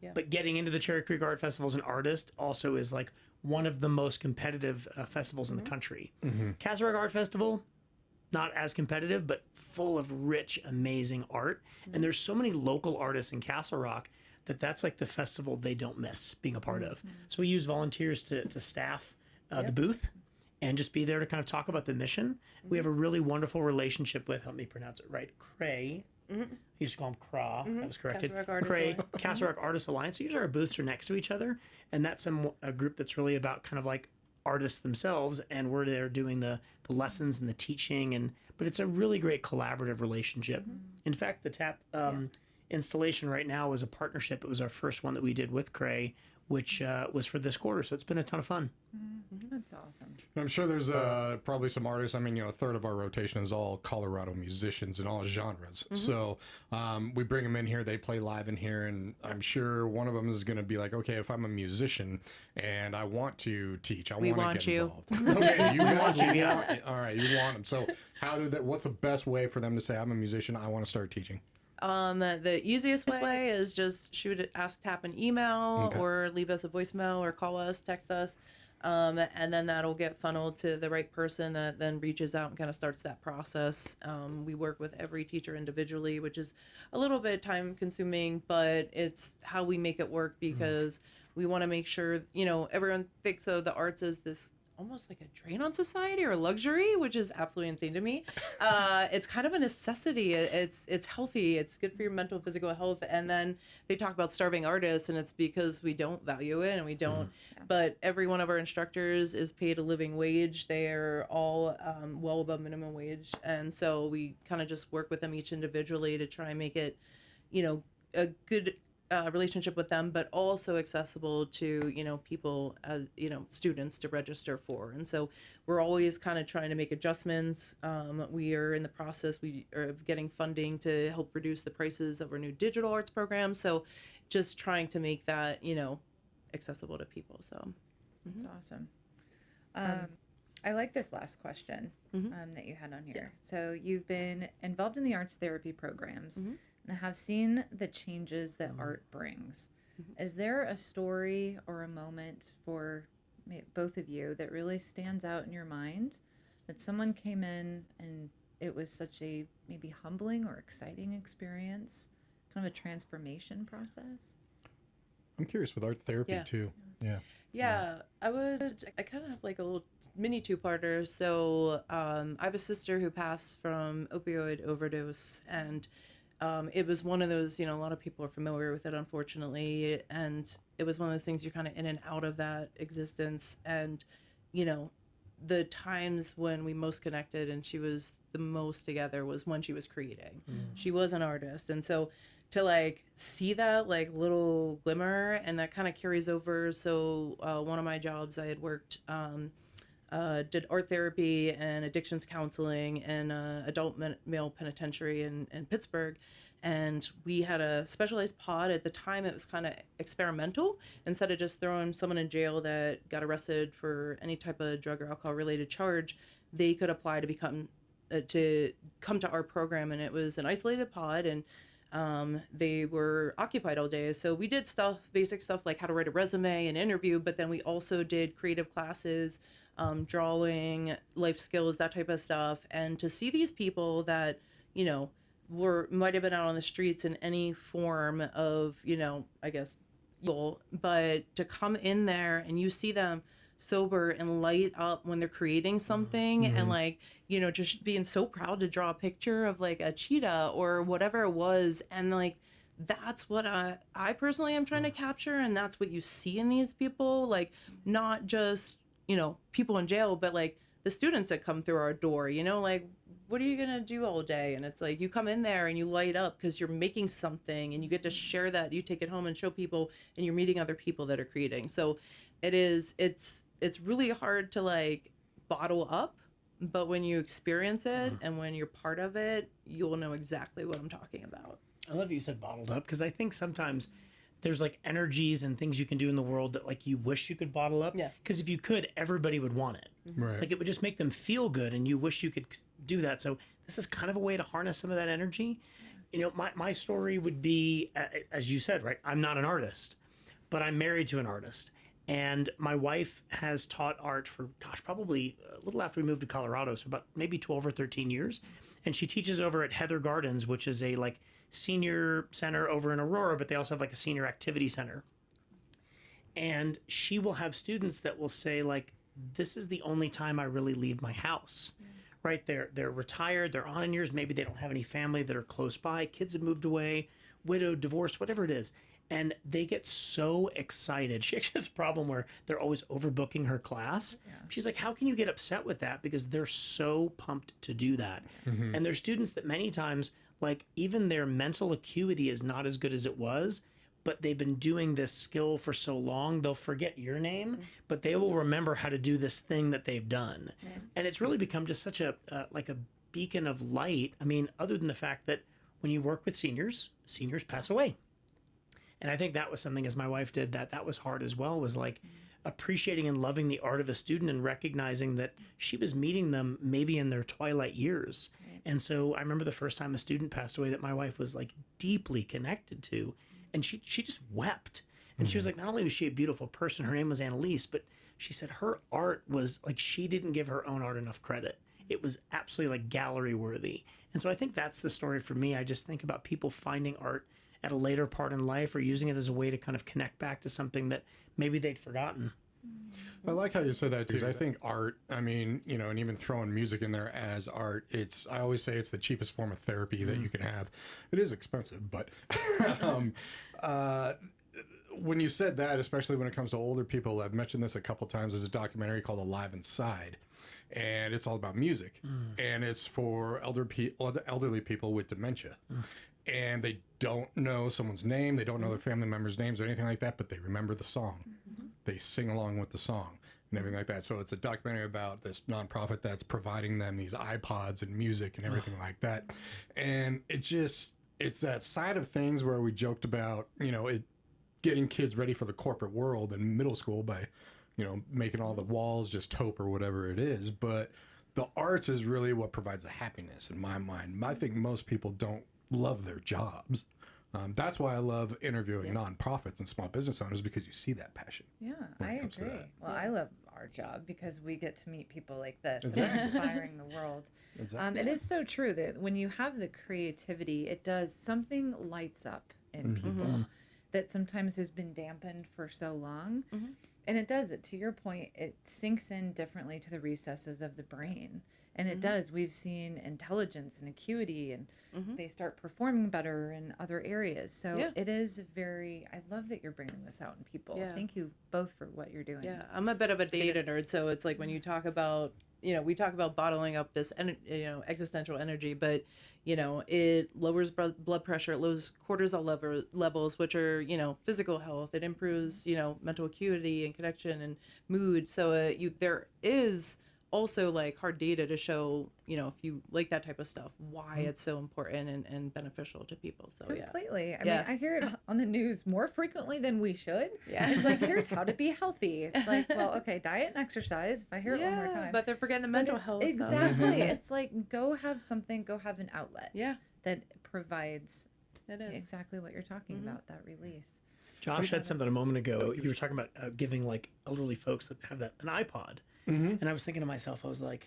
Yeah. But getting into the Cherry Creek Art Festival as an artist also is like one of the most competitive festivals in the country. Castle Rock Art Festival, not as competitive, but full of rich, amazing art. And there's so many local artists in Castle Rock that's like the festival they don't miss being a part of. So we use volunteers to staff the booth and just be there to kind of talk about the mission. We have a really wonderful relationship with, help me pronounce it right, Cray. I used to call him CRA. That was corrected. Castle Rock Artists Alliance. So usually our booths are next to each other, and that's a group that's really about kind of like artists themselves, and we're there doing the lessons and the teaching, but it's a really great collaborative relationship. In fact, the TAP installation right now is a partnership. It was our first one that we did with Cray, which was for this quarter. So it's been a ton of fun. That's awesome. I'm sure there's probably some artists. I mean, a third of our rotation is all Colorado musicians in all genres. So we bring them in here. They play live in here. And I'm sure one of them is going to be like, okay, if I'm a musician and I want to teach, I want to get involved. Okay, you want you. All right, you want them. So what's the best way for them to say, I'm a musician, I want to start teaching? The easiest way is just shoot Ask TAP an email or leave us a voicemail or call us, text us. And then that'll get funneled to the right person that then reaches out and kind of starts that process. We work with every teacher individually, which is a little bit time consuming, but it's how we make it work because we want to make sure, everyone thinks of the arts as this almost like a drain on society or a luxury, which is absolutely insane to me. It's kind of a necessity. It's healthy. It's good for your mental, physical health. And then they talk about starving artists, and it's because we don't value it and we don't. But every one of our instructors is paid a living wage. They're all well above minimum wage. And so we kind of just work with them each individually to try and make it, a good relationship with them, but also accessible to people as students to register for. And so we're always kind of trying to make adjustments. We are in the process of getting funding to help reduce the prices of our new digital arts program. So just trying to make that accessible to people. So that's awesome. I like this last question that you had on here. So you've been involved in the arts therapy programs and have seen the changes that art brings. Is there a story or a moment for both of you that really stands out in your mind that someone came in and it was such a maybe humbling or exciting experience, kind of a transformation process? I'm curious with art therapy too. Yeah, I kind of have like a little mini two-parter. So I have a sister who passed from opioid overdose, and it was one of those, a lot of people are familiar with it, unfortunately, and it was one of those things you're kind of in and out of that existence. And, the times when we most connected and she was the most together was when she was creating. She was an artist. And so to like see that like little glimmer, and that kind of carries over. So one of my jobs, I had worked, did art therapy and addictions counseling in adult male penitentiary in Pittsburgh. And we had a specialized pod. At the time, it was kind of experimental. Instead of just throwing someone in jail that got arrested for any type of drug or alcohol related charge, they could apply to come to our program. And it was an isolated pod, and they were occupied all day. So we did basic stuff like how to write a resume and interview, but then we also did creative classes, drawing, life skills, that type of stuff. And to see these people that, might have been out on the streets in any form of, I guess, evil, but to come in there and you see them sober and light up when they're creating something, and like, just being so proud to draw a picture of like a cheetah or whatever it was. And like, that's what I personally am trying to capture. And that's what you see in these people, like not just, people in jail, but like the students that come through our door, like, what are you going to do all day? And it's like, you come in there and you light up because you're making something and you get to share that. You take it home and show people, and you're meeting other people that are creating. So it's really hard to like bottle up, but when you experience it and when you're part of it, you'll know exactly what I'm talking about. I love that you said bottled up, because I think sometimes there's like energies and things you can do in the world that like you wish you could bottle up. Yeah. Because if you could, everybody would want it. Right. Like it would just make them feel good, and you wish you could do that. So this is kind of a way to harness some of that energy. My story would be, as you said, right? I'm not an artist, but I'm married to an artist. And my wife has taught art for, probably a little after we moved to Colorado, so about maybe 12 or 13 years. And she teaches over at Heather Gardens, which is a like senior center over in Aurora, but they also have like a senior activity center. And she will have students that will say like, this is the only time I really leave my house. Right? They're retired, they're on in years, maybe they don't have any family that are close by, kids have moved away, widowed, divorced, whatever it is. And they get so excited. She actually has a problem where they're always overbooking her class. Yeah. She's like, how can you get upset with that? Because they're so pumped to do that. And there's students that many times, like even their mental acuity is not as good as it was, but they've been doing this skill for so long, they'll forget your name, but they will remember how to do this thing that they've done. And it's really become just such a like a beacon of light. I mean, other than the fact that when you work with seniors pass away. And I think that was something, as my wife did, that was hard as well, was like appreciating and loving the art of a student and recognizing that she was meeting them maybe in their twilight years. And so I remember the first time a student passed away that my wife was like deeply connected to, and she just wept. And she was like, not only was she a beautiful person, her name was Annalise, but she said her art was like, she didn't give her own art enough credit. It was absolutely like gallery worthy. And so I think that's the story for me. I just think about people finding art at a later part in life or using it as a way to kind of connect back to something that maybe they'd forgotten. I like how you said that too, because I think art, I mean, and even throwing music in there as art, I always say it's the cheapest form of therapy that you can have. It is expensive, but when you said that, especially when it comes to older people, I've mentioned this a couple times, there's a documentary called Alive Inside, and it's all about music, and it's for elderly people with dementia. And they don't know someone's name, they don't know their family members' names or anything like that, but they remember the song. They sing along with the song and everything like that. So it's a documentary about this nonprofit that's providing them these iPods and music and everything like that. And it's that side of things where we joked about, getting kids ready for the corporate world in middle school by, making all the walls just taupe or whatever it is. But the arts is really what provides the happiness in my mind. I think most people don't love their jobs. That's why I love interviewing nonprofits and small business owners, because you see that passion. Yeah, I agree. Well, I love our job because we get to meet people like this Exactly. and inspiring the world. Exactly. It is so true that when you have the creativity, something lights up in people that sometimes has been dampened for so long. And it does it, to your point, it sinks in differently to the recesses of the brain. And it does. We've seen intelligence and acuity, and they start performing better in other areas. So it is I love that you're bringing this out in people. Thank you both for what you're doing. Yeah, I'm a bit of a data nerd, so it's like when you talk about, we talk about bottling up this, existential energy, but, it lowers blood pressure, it lowers cortisol levels, which are, physical health. It improves, mental acuity and connection and mood. So there is also like hard data to show, if you like that type of stuff, why it's so important and beneficial to people. So completely. I mean, I hear it on the news more frequently than we should. Yeah. It's like, here's how to be healthy. It's like, well, okay, diet and exercise. If I hear it one more time. But they're forgetting the mental health stuff. Exactly. It's like, go have something, go have an outlet. Yeah. That provides It is. exactly what you're talking about, that release. Josh said something a moment ago. You were talking about giving like elderly folks that have an iPod. And I was thinking to myself, I was like,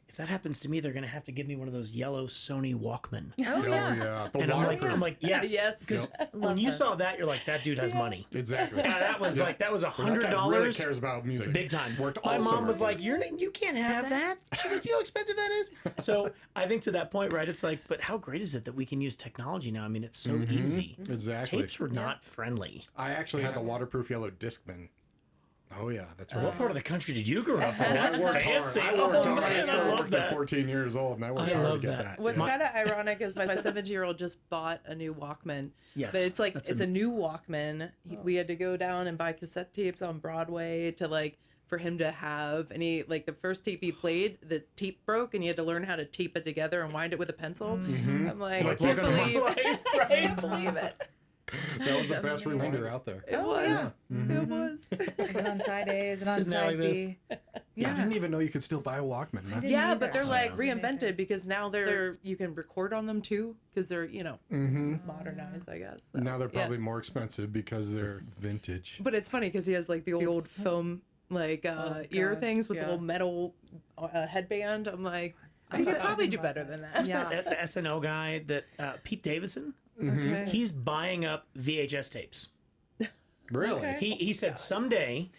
if that happens to me, they're going to have to give me one of those yellow Sony Walkman. Oh, yeah. The And waterproof. I'm like, yes. Yes. Because when you saw that, you're like, that dude has money. Exactly. That was like, that was That $100. guy really cares about music. Big time. Worked My all mom summer. was like, you can't have that. She's like, you know how expensive that is? So I think to that point, right, it's like, but how great is it that we can use technology now? I mean, it's so easy. Exactly. Tapes were not friendly. I actually had the waterproof yellow Discman. Oh yeah, that's right. What part of the country did you grow up in? That's I worked fancy. hard. I worked hard. man, I started love working that. at 14 years old, and I worked I hard love to get that. that. What's Yeah. kind of ironic is my 17-year-old just bought a new Walkman. Yes, But it's like, that's it's a new Walkman. We had to go down and buy cassette tapes on Broadway to like, for him to have, and he, like the first tape he played, the tape broke and he had to learn how to tape it together and wind it with a pencil. I'm like, I can't welcome to my believe life, I right? can't believe it. That was the best reminder out there. It was. It was. Is it on side A? Is it on Sitting there side like B? I didn't even know you could still buy a Walkman. That's, didn't Yeah, either. but they're like That's amazing. reinvented because now you can record on them too because they're, modernized, I guess. So, now they're yeah. probably more expensive because they're vintage. But it's funny because he has like the old foam like ear gosh, things with the yeah. little metal headband. I'm like, I could probably do better than that. Who's that the SNL guy that Pete Davidson? Okay. He's buying up VHS tapes. Really? Okay. He said someday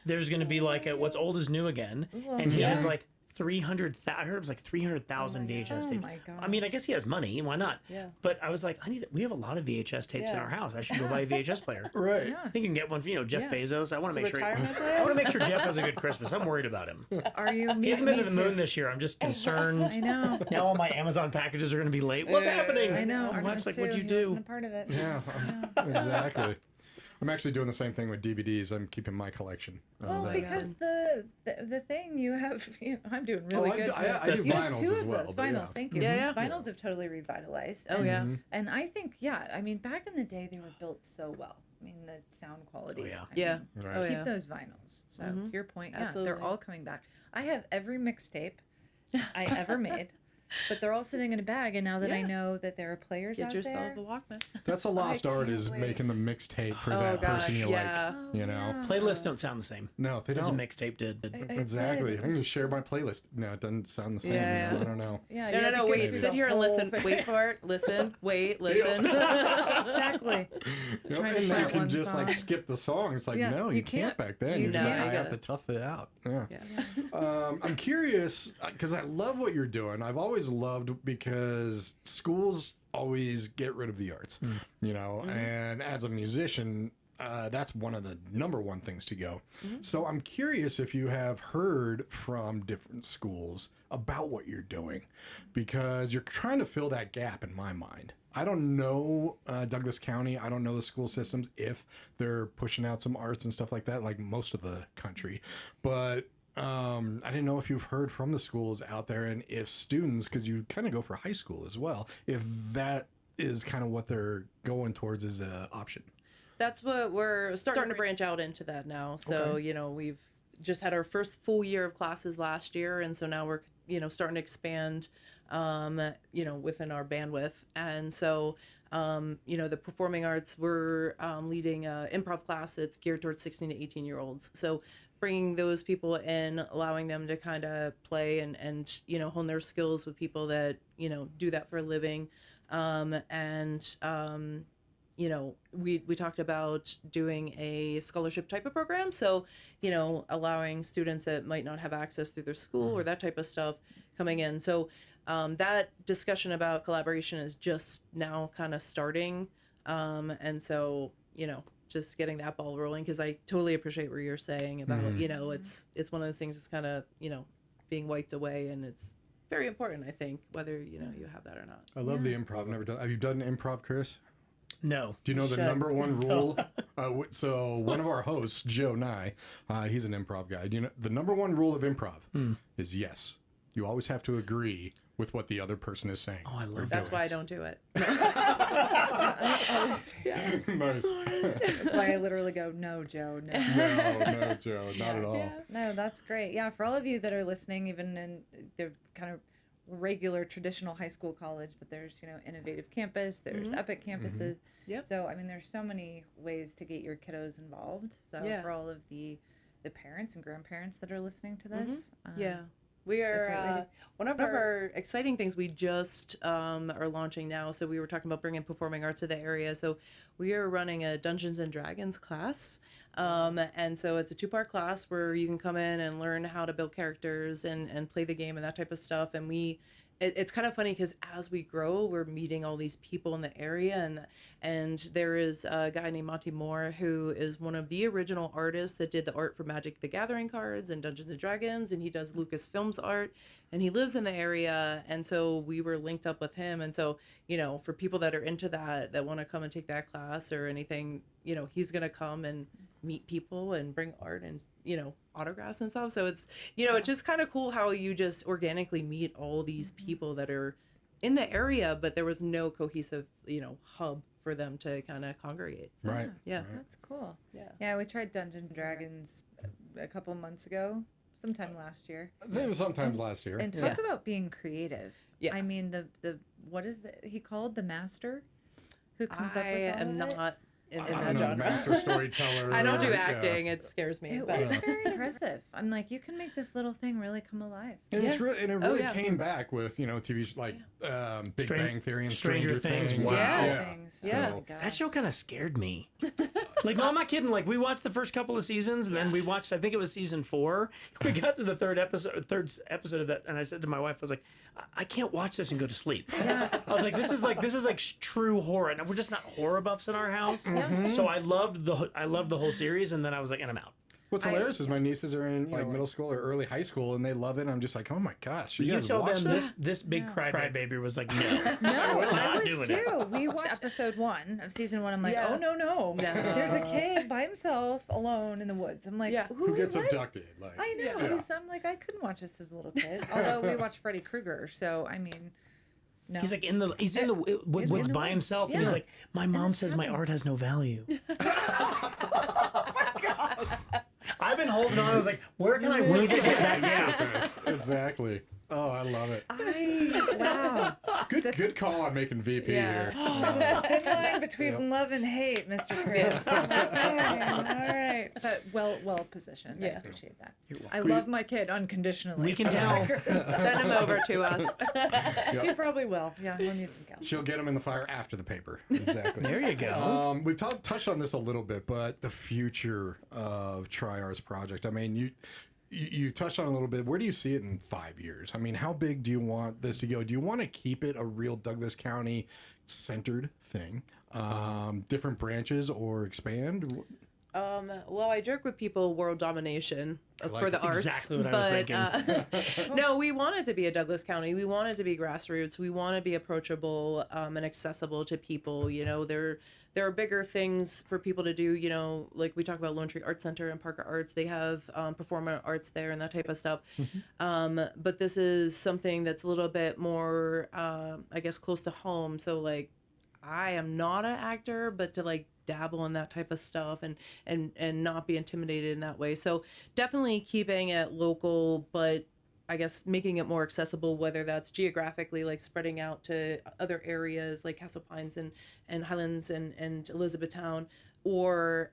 there's going to be like a what's old is new again, and he has like 300,000. I heard it was like 300,000 VHS Oh tapes. my I mean, I guess he has money. Why not? Yeah. But I was like, we have a lot of VHS tapes in Yeah. our house. I should go buy a VHS player. Right. Yeah. I think you can get one for Jeff Yeah. Bezos. I want to make sure. retirement I plan? want to make sure Jeff has a good Christmas. I'm worried about him. Are you? He hasn't been to the too. moon this year. I'm just concerned. I know. Now all my Amazon packages are going to be late. What's happening? I know. My Our wife's like, too. "What'd you He do?" wasn't a part of it. Yeah, exactly. I'm actually doing the same thing with DVDs. I'm keeping my collection. of Well, that. because the thing you have, I'm doing really good. I do You have vinyls two as of well. those but vinyls. yeah. Thank you. Yeah, yeah. Vinyls have totally revitalized. Oh, and, yeah. And I think, I mean, back in the day, they were built so well. I mean, the sound quality. Oh, yeah. I Yeah. mean, Right. Oh, keep yeah. those vinyls. So to your point, they're Absolutely. all coming back. I have every mixtape I ever made, but they're all sitting in a bag. And now that I Yeah. know that there are players Get out yourself there, a Walkman. That's the lost art can't is wait. making the mixtape for Oh, that gosh, person you yeah. like. You know? Playlists don't sound the same No, they as a don't. mixtape did. Exactly. It I'm going to was- share my playlist. No, it doesn't sound the same. Yeah. So I don't know. Yeah, No, you no, have to no, get wait. through Sit the here and whole listen. thing. Wait for it. Listen. Wait. Listen. Exactly. Yep, Trying to and now you find can one just like song. skip the song. It's like, Yeah, no, you you can't can't. back then. You You're just know. like, I You have to gotta- tough it out. Yeah. Yeah. I'm curious because I love what you're doing. I've always loved because schools always get rid of the arts, and as a musician, that's one of the number one things to go. So I'm curious if you have heard from different schools about what you're doing because you're trying to fill that gap in my mind. I don't know Douglas County. I don't know the school systems if they're pushing out some arts and stuff like that, like most of the country. But I didn't know if you've heard from the schools out there and if students, because you kind of go for high school as well, if that is kind of what they're going towards as an option. That's what we're starting to branch out into that now. So, we've just had our first full year of classes last year. And so now we're, starting to expand, within our bandwidth. And so, the performing arts, we're leading improv class that's geared towards 16 to 18-year-olds. So bringing those people in, allowing them to kind of play and hone their skills with people that, do that for a living. we talked about doing a scholarship type of program. So, allowing students that might not have access through their school or that type of stuff coming in. So that discussion about collaboration is just now kind of starting. And so, just getting that ball rolling, because I totally appreciate what you're saying about, it's one of those things that's kind of, being wiped away, and it's very important, I think, whether, you have that or not. I love the improv. Never done. Have you done improv, Chris? No. Do you know the number one rule? So one of our hosts, Joe Nye, he's an improv guy. Do you know the number one rule of improv is yes. You always have to agree with what the other person is saying. Oh, I love That's why I don't do it. Yes. Nice. That's why I literally go, no, Joe, no. No, Joe, not at all. Yeah. No, that's great. Yeah, for all of you that are listening, even in the kind of regular traditional high school, college, but there's, innovative campus, there's epic campuses. Yep. So, I mean, there's so many ways to get your kiddos involved. So for all of the parents and grandparents that are listening to this. We are one of our exciting things we just are launching now. So we were talking about bringing performing arts to the area. So we are running a Dungeons and Dragons class. And so it's a 2-part class where you can come in and learn how to build characters and play the game and that type of stuff. And it's kind of funny because as we grow, we're meeting all these people in the area, and there is a guy named Monty Moore who is one of the original artists that did the art for Magic the Gathering cards and Dungeons and Dragons, and he does Lucasfilm's art, and he lives in the area, and so we were linked up with him. And so, for people that are into that want to come and take that class or anything, he's going to come and meet people and bring art and, autographs and stuff. So it's, it's just kind of cool how you just organically meet all these people that are in the area, but there was no cohesive, hub for them to kind of congregate. So, Right. Yeah. Right. That's cool. Yeah. Yeah, we tried Dungeons and Dragons a couple months ago, sometime last year. It was sometimes last year. And talk about being creative. Yeah. I mean, the what is he called? The master who comes up with all am of it? not in I that don't know, genre. master storyteller. I don't do yeah. acting. It scares me. It but- was very impressive. I'm like, you can make this little thing really come alive. And Yeah. it Oh, really yeah. came back with, TV like Big Bang Theory and Stranger Stranger Things. Things. Wow. Yeah. Things. Yeah. Oh my gosh. That show kind of scared me. Like, no, I'm not kidding. Like, we watched the first couple of seasons, and then we watched, I think it was season 4. We got to the third episode of that, and I said to my wife, I was like, I can't watch this and go to sleep. I was like, this is like true horror, and we're just not horror buffs in our house. So I loved the whole series, and then I was like, and I'm out. What's hilarious is my nieces are in middle school or early high school, and they love it. And I'm just like, oh my gosh, you You guys tell watch them this? this big crybaby was like, no. No, I not was doing too. it. We watched episode 1 of season 1. I'm like, Yeah. oh no. There's a kid by himself alone in the woods. I'm like, Yeah. Who gets what? abducted? Like, I know. Yeah. So I'm like, I couldn't watch this as a little kid. Although we watched Freddy Krueger, so I mean, no. He's like in the woods in the by woods. himself, and he's Yeah. like, my mom says my art has no value. I've been holding on. I was like, where can I really get that? Yeah. Exactly. Oh, I love it. Wow. Good call on making VP Yeah. here. Thin line between love and hate, Mr. Chris. Okay, all right. But well positioned. I Yeah. appreciate that. I love my kid unconditionally. We can tell. Send him over to us. He probably will. Yeah, we'll need some counseling. She'll get them in the fire after the paper. Exactly. There you go. We've touched on this a little bit, but the future of Tri-Arts Project. I mean, you touched on it a little bit. Where do you see it in 5 years? I mean, how big do you want this to go? Do you want to keep it a real Douglas County centered thing? Different branches or expand? Well, I joke with people world domination like for the it. arts. Exactly what I was thinking. No, we want it to be a Douglas County. We want it to be grassroots. We want to be approachable and accessible to people. There are bigger things for people to do. Like we talk about Lone Tree Art Center and Parker Arts. They have performing arts there and that type of stuff. But this is something that's a little bit more, I guess, close to home. So like, I am not an actor, but to like dabble in that type of stuff and not be intimidated in that way. So definitely keeping it local, but I guess making it more accessible, whether that's geographically, like spreading out to other areas like Castle Pines and Highlands and Elizabethtown, or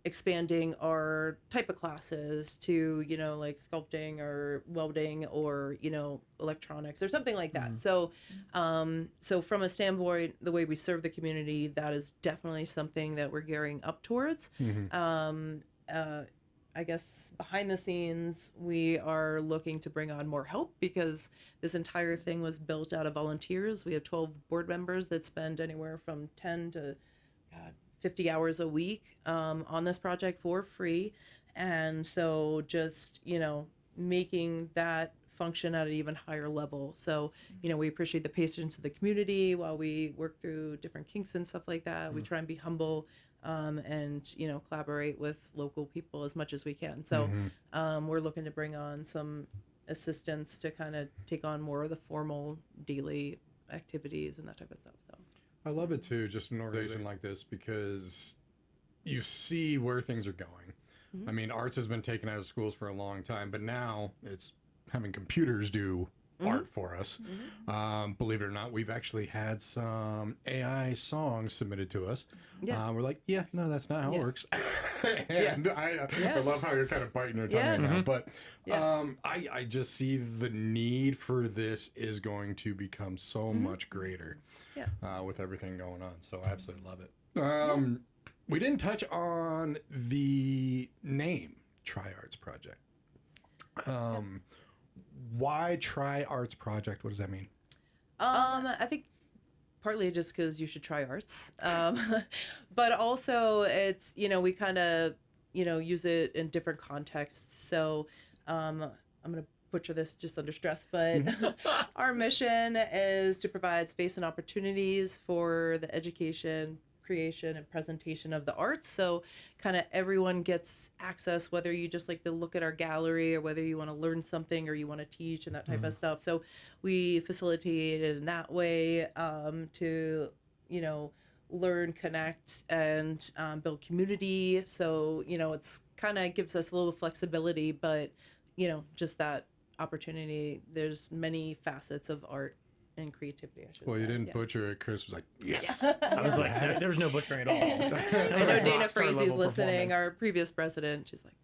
expanding our type of classes to, like sculpting or welding or, electronics or something like that. So, so from a standpoint, the way we serve the community, that is definitely something that we're gearing up towards. I guess behind the scenes, we are looking to bring on more help because this entire thing was built out of volunteers. We have 12 board members that spend anywhere from 10 to 50 hours a week on this project for free. And so just, making that function at an even higher level. So, we appreciate the patience of the community while we work through different kinks and stuff like that. We try and be humble and, collaborate with local people as much as we can. So we're looking to bring on some assistance to kind of take on more of the formal daily activities and that type of stuff. So I love it too, just an organization like this, because you see where things are going. I mean, arts has been taken out of schools for a long time, but now it's having computers do art for us. Believe it or not, we've actually had some AI songs submitted to us. We're like, no, that's not how it works. And I love how you're kind of biting your tongue right now. But I just see the need for this is going to become so much greater with everything going on. So I absolutely love it. We didn't touch on the name Try Arts Project. Why Try Arts Project? What does that mean? I think partly just because you should try arts, but also it's, we kind of, use it in different contexts. So I'm going to butcher this just under stress, but our mission is to provide space and opportunities for the education, creation, and presentation of the arts. So kind of everyone gets access, whether you just like to look at our gallery or whether you want to learn something or you want to teach and that type of stuff. So we facilitate it in that way to, learn, connect, and build community. So, it's kind of gives us a little flexibility, but, just that opportunity. There's many facets of art and creativity, I should say. Well, you didn't butcher it. Chris was like, yes. I was like, there was no butchering at all. I know Dana Frazie's listening, our previous president. She's like,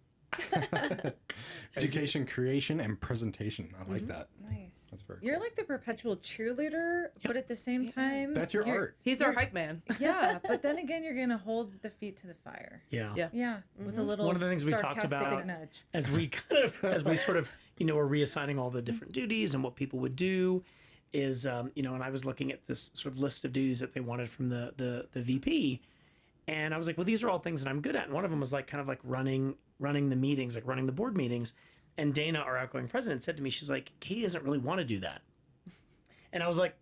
education, creation, and presentation. I like that. Nice. That's very You're cool. like the perpetual cheerleader, but at the same time, That's your art. he's our hype man. Yeah, but then again, you're gonna hold the feet to the fire. Yeah. Yeah, with a little One of the things we talked sarcastic about nudge. as we sort of, were reassigning all the different duties and what people would do is, and I was looking at this sort of list of duties that they wanted from the VP. And I was like, well, these are all things that I'm good at. And one of them was like kind of like running the meetings, like running the board meetings. And Dana, our outgoing president, said to me, she's like, Katie doesn't really want to do that. And I was like,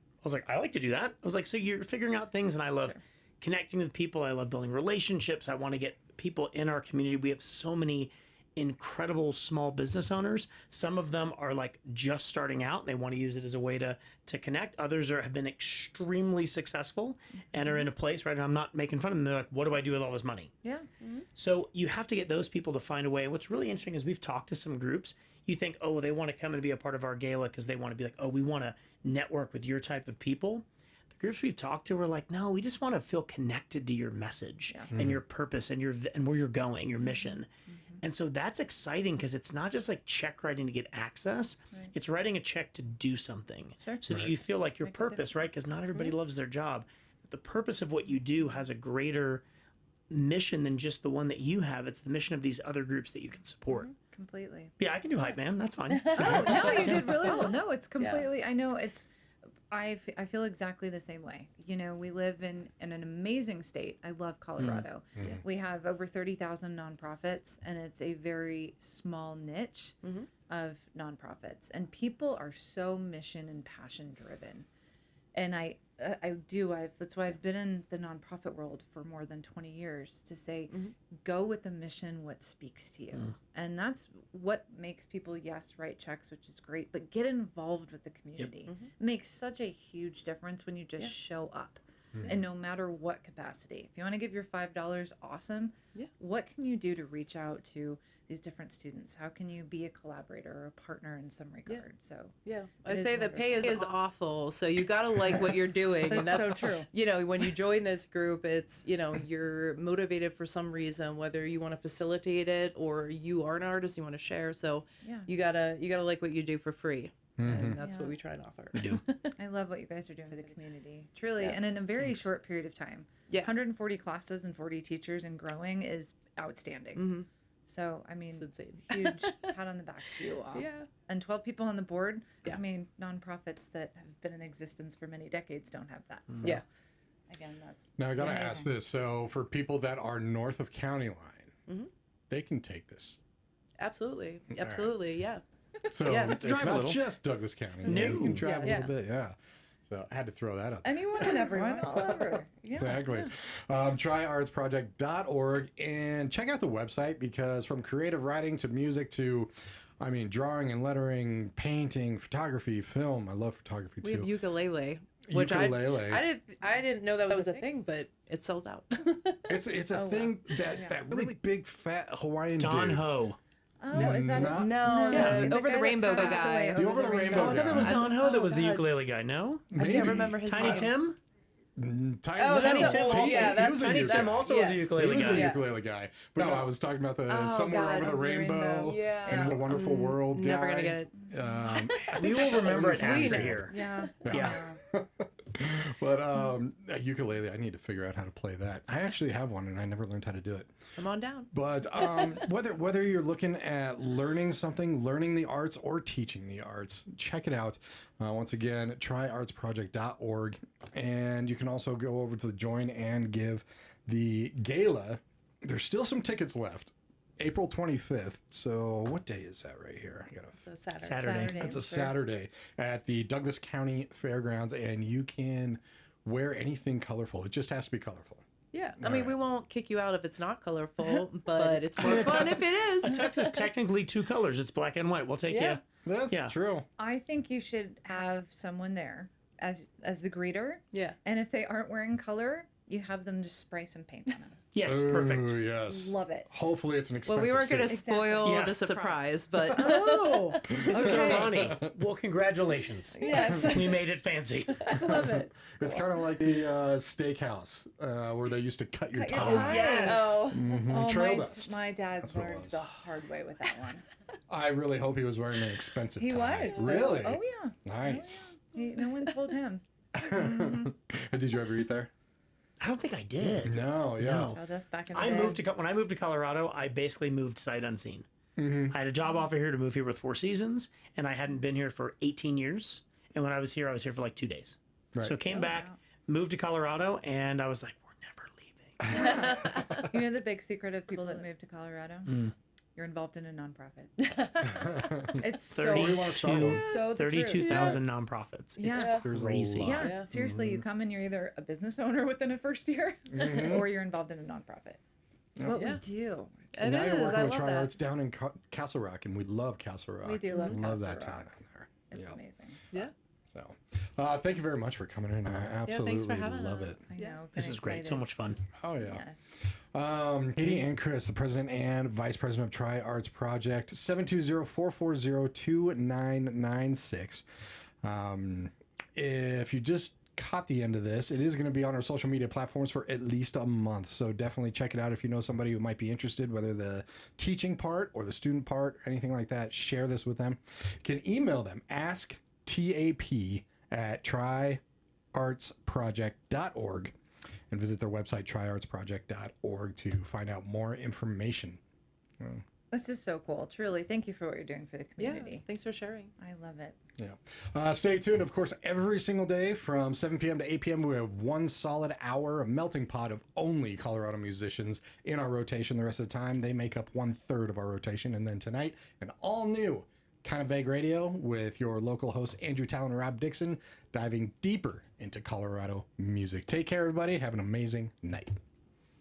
I like to do that. I was like, so you're figuring out things, and I love connecting with people. I love building relationships. I want to get people in our community. We have so many incredible small business owners. Some of them are like just starting out. They want to use it as a way to connect. Others have been extremely successful and are in a place, right? And I'm not making fun of them. They're like, what do I do with all this money? Yeah. So you have to get those people to find a way. And what's really interesting is we've talked to some groups. You think, oh, they want to come and be a part of our gala because they want to be like, oh, we want to network with your type of people. The groups we've talked to were like, no, we just want to feel connected to your message and your purpose and where you're going, your mission. And so that's exciting because it's not just like check writing to get access. Right. It's writing a check to do something so that you feel like your purpose, right? Because not everybody loves their job. But the purpose of what you do has a greater mission than just the one that you have. It's the mission of these other groups that you can support. Completely. Yeah, I can do hype, man. That's fine. Oh, no, you did really well. No, it's completely, I know it's, I feel exactly the same way. We live in an amazing state. I love Colorado. We have over 30,000 nonprofits, and it's a very small niche of nonprofits. And people are so mission and passion driven. And that's why I've been in the nonprofit world for more than 20 years, to say, go with the mission, what speaks to you. And that's what makes people, write checks, which is great, but get involved with the community. It makes such a huge difference when you just show up. and no matter what capacity. If you want to give your $5, awesome. Yeah. What can you do to reach out to these different students? How can you be a collaborator or a partner in some regard? So I is say the pay wonderful. is awful, so you gotta like what you're doing, and that's so true. You know, when you join this group, it's you're motivated for some reason, whether you want to facilitate it or you are an artist, you want to share. So you gotta like what you do for free, and that's what we try and offer. We do. I love what you guys are doing for the community. Truly, and in a very short period of time. 140 classes and 40 teachers and growing is outstanding. So, I mean, huge pat on the back to you all. And 12 people on the board. I mean, nonprofits that have been in existence for many decades don't have that. So, again, that's Now, I got to amazing. ask this. So, for people that are north of county line, they can take this. Absolutely. right. Absolutely. Yeah. So, it's Drive a not little. just Douglas County. No. You can drive a Yeah. little bit, So, I had to throw that up. Anyone and everyone, all over. Yeah. Exactly. Tryartsproject.org, and check out the website, because from creative writing to music to, I mean, drawing and lettering, painting, photography, film. I love photography We have too. ukulele, which Ukulele. I didn't know that was a thing, but it sells out. It's a thing that really big fat Hawaiian Don dude. Ho. Oh, is that his? No, the Over the guy that Rainbow passed guy. away The Over the Rainbow Oh, I thought that was guy. Don Ho that was the God. ukulele guy. No? I can't remember his Tiny name. Tim? Tiny, Oh, Tiny that's Tim a, also. yeah, he that's was a Tiny ukulele. Tim also was a Yes. He ukulele was guy. a ukulele guy. But no, I was talking about the Somewhere God, Over the Over the Rainbow, Rainbow. Yeah. and What a Wonderful World guy. Never gonna get it. We will remember it after Sweet. here. Yeah. Yeah. But a ukulele, I need to figure out how to play that. I actually have one, and I never learned how to do it. Come on down. But whether you're looking at learning something, learning the arts, or teaching the arts, check it out. Once again, tryartsproject.org. And you can also go over to the Join and Give the gala. There's still some tickets left. April 25th. So what day is that right here? I gotta. It's a Saturday. It's a Saturday at the Douglas County Fairgrounds, and you can wear anything colorful. It just has to be colorful. Yeah. I mean, we won't kick you out if it's not colorful, but it's more fun if it A is. tux is technically two colors. It's black and white. We'll take Yeah. you. Yeah, true. I think you should have someone there as the greeter. Yeah. And if they aren't wearing color, you have them just spray some paint on them. Yes, perfect. Ooh, yes. Love it. Hopefully, it's an expensive. Well, we weren't going to suit. spoil Yeah. the surprise, but Oh, This is our Ronnie. Well, congratulations. yes. We made it fancy. I love it. It's kind of like the steakhouse where they used to cut your Cut your tie. tie. yes. Oh, Mhm, oh trail my, dust. my dad what it learned was. the hard way with that one. I really hope he was wearing an expensive He tie. was. Really? Oh, yeah. Nice. No one told him. Did you ever eat there? I don't think I did. No. Yeah. No. Oh, that's back in the I day. moved when I moved to Colorado, I basically moved sight unseen. I had a job offer here to move here with 4 seasons, and I hadn't been here for 18 years. And when I was here for like 2 days. Right. So came back, moved to Colorado, and I was like, we're never leaving. You know the big secret of people that move to Colorado? You're involved in a nonprofit. It's so, Where do you want to start? so the truth. 32,000 nonprofits. Yeah. It's There's a crazy. lot. Yeah, seriously, you come and you're either a business owner within a first year or you're involved in a nonprofit. It's what we do. it Now you're is. working I with love Try that. Arts down in Castle Rock, and we love Castle Rock. We do love love Castle that town Rock. down there. It's Yeah. amazing. Yeah. So, thank you very much for coming in. I absolutely thanks for having love us. it. I Yeah. know. This been is great. So excited. much fun. Oh yeah. Yes. Katie and Chris, the president and vice president of Try Arts Project, 720-440-2996. If you just caught the end of this, it is going to be on our social media platforms for at least a month. So definitely check it out if you know somebody who might be interested, whether the teaching part or the student part, or anything like that. Share this with them. You can email them, asktap@tryartsproject.org. and visit their website, tryartsproject.org, to find out more information. This is so cool. Truly. Thank you for what you're doing for the Yeah. community. Thanks for sharing. I love it. Yeah. Stay tuned. Of course, every single day from 7 p.m. to 8 p.m., we have 1 solid hour, a melting pot of only Colorado musicians in our rotation. The rest of the time, they make up 1/3 of our rotation. And then tonight, an all new Kind of Vague Radio with your local hosts, Andrew Tallon and Rob Dixon, diving deeper into Colorado music. Take care, everybody. Have an amazing night.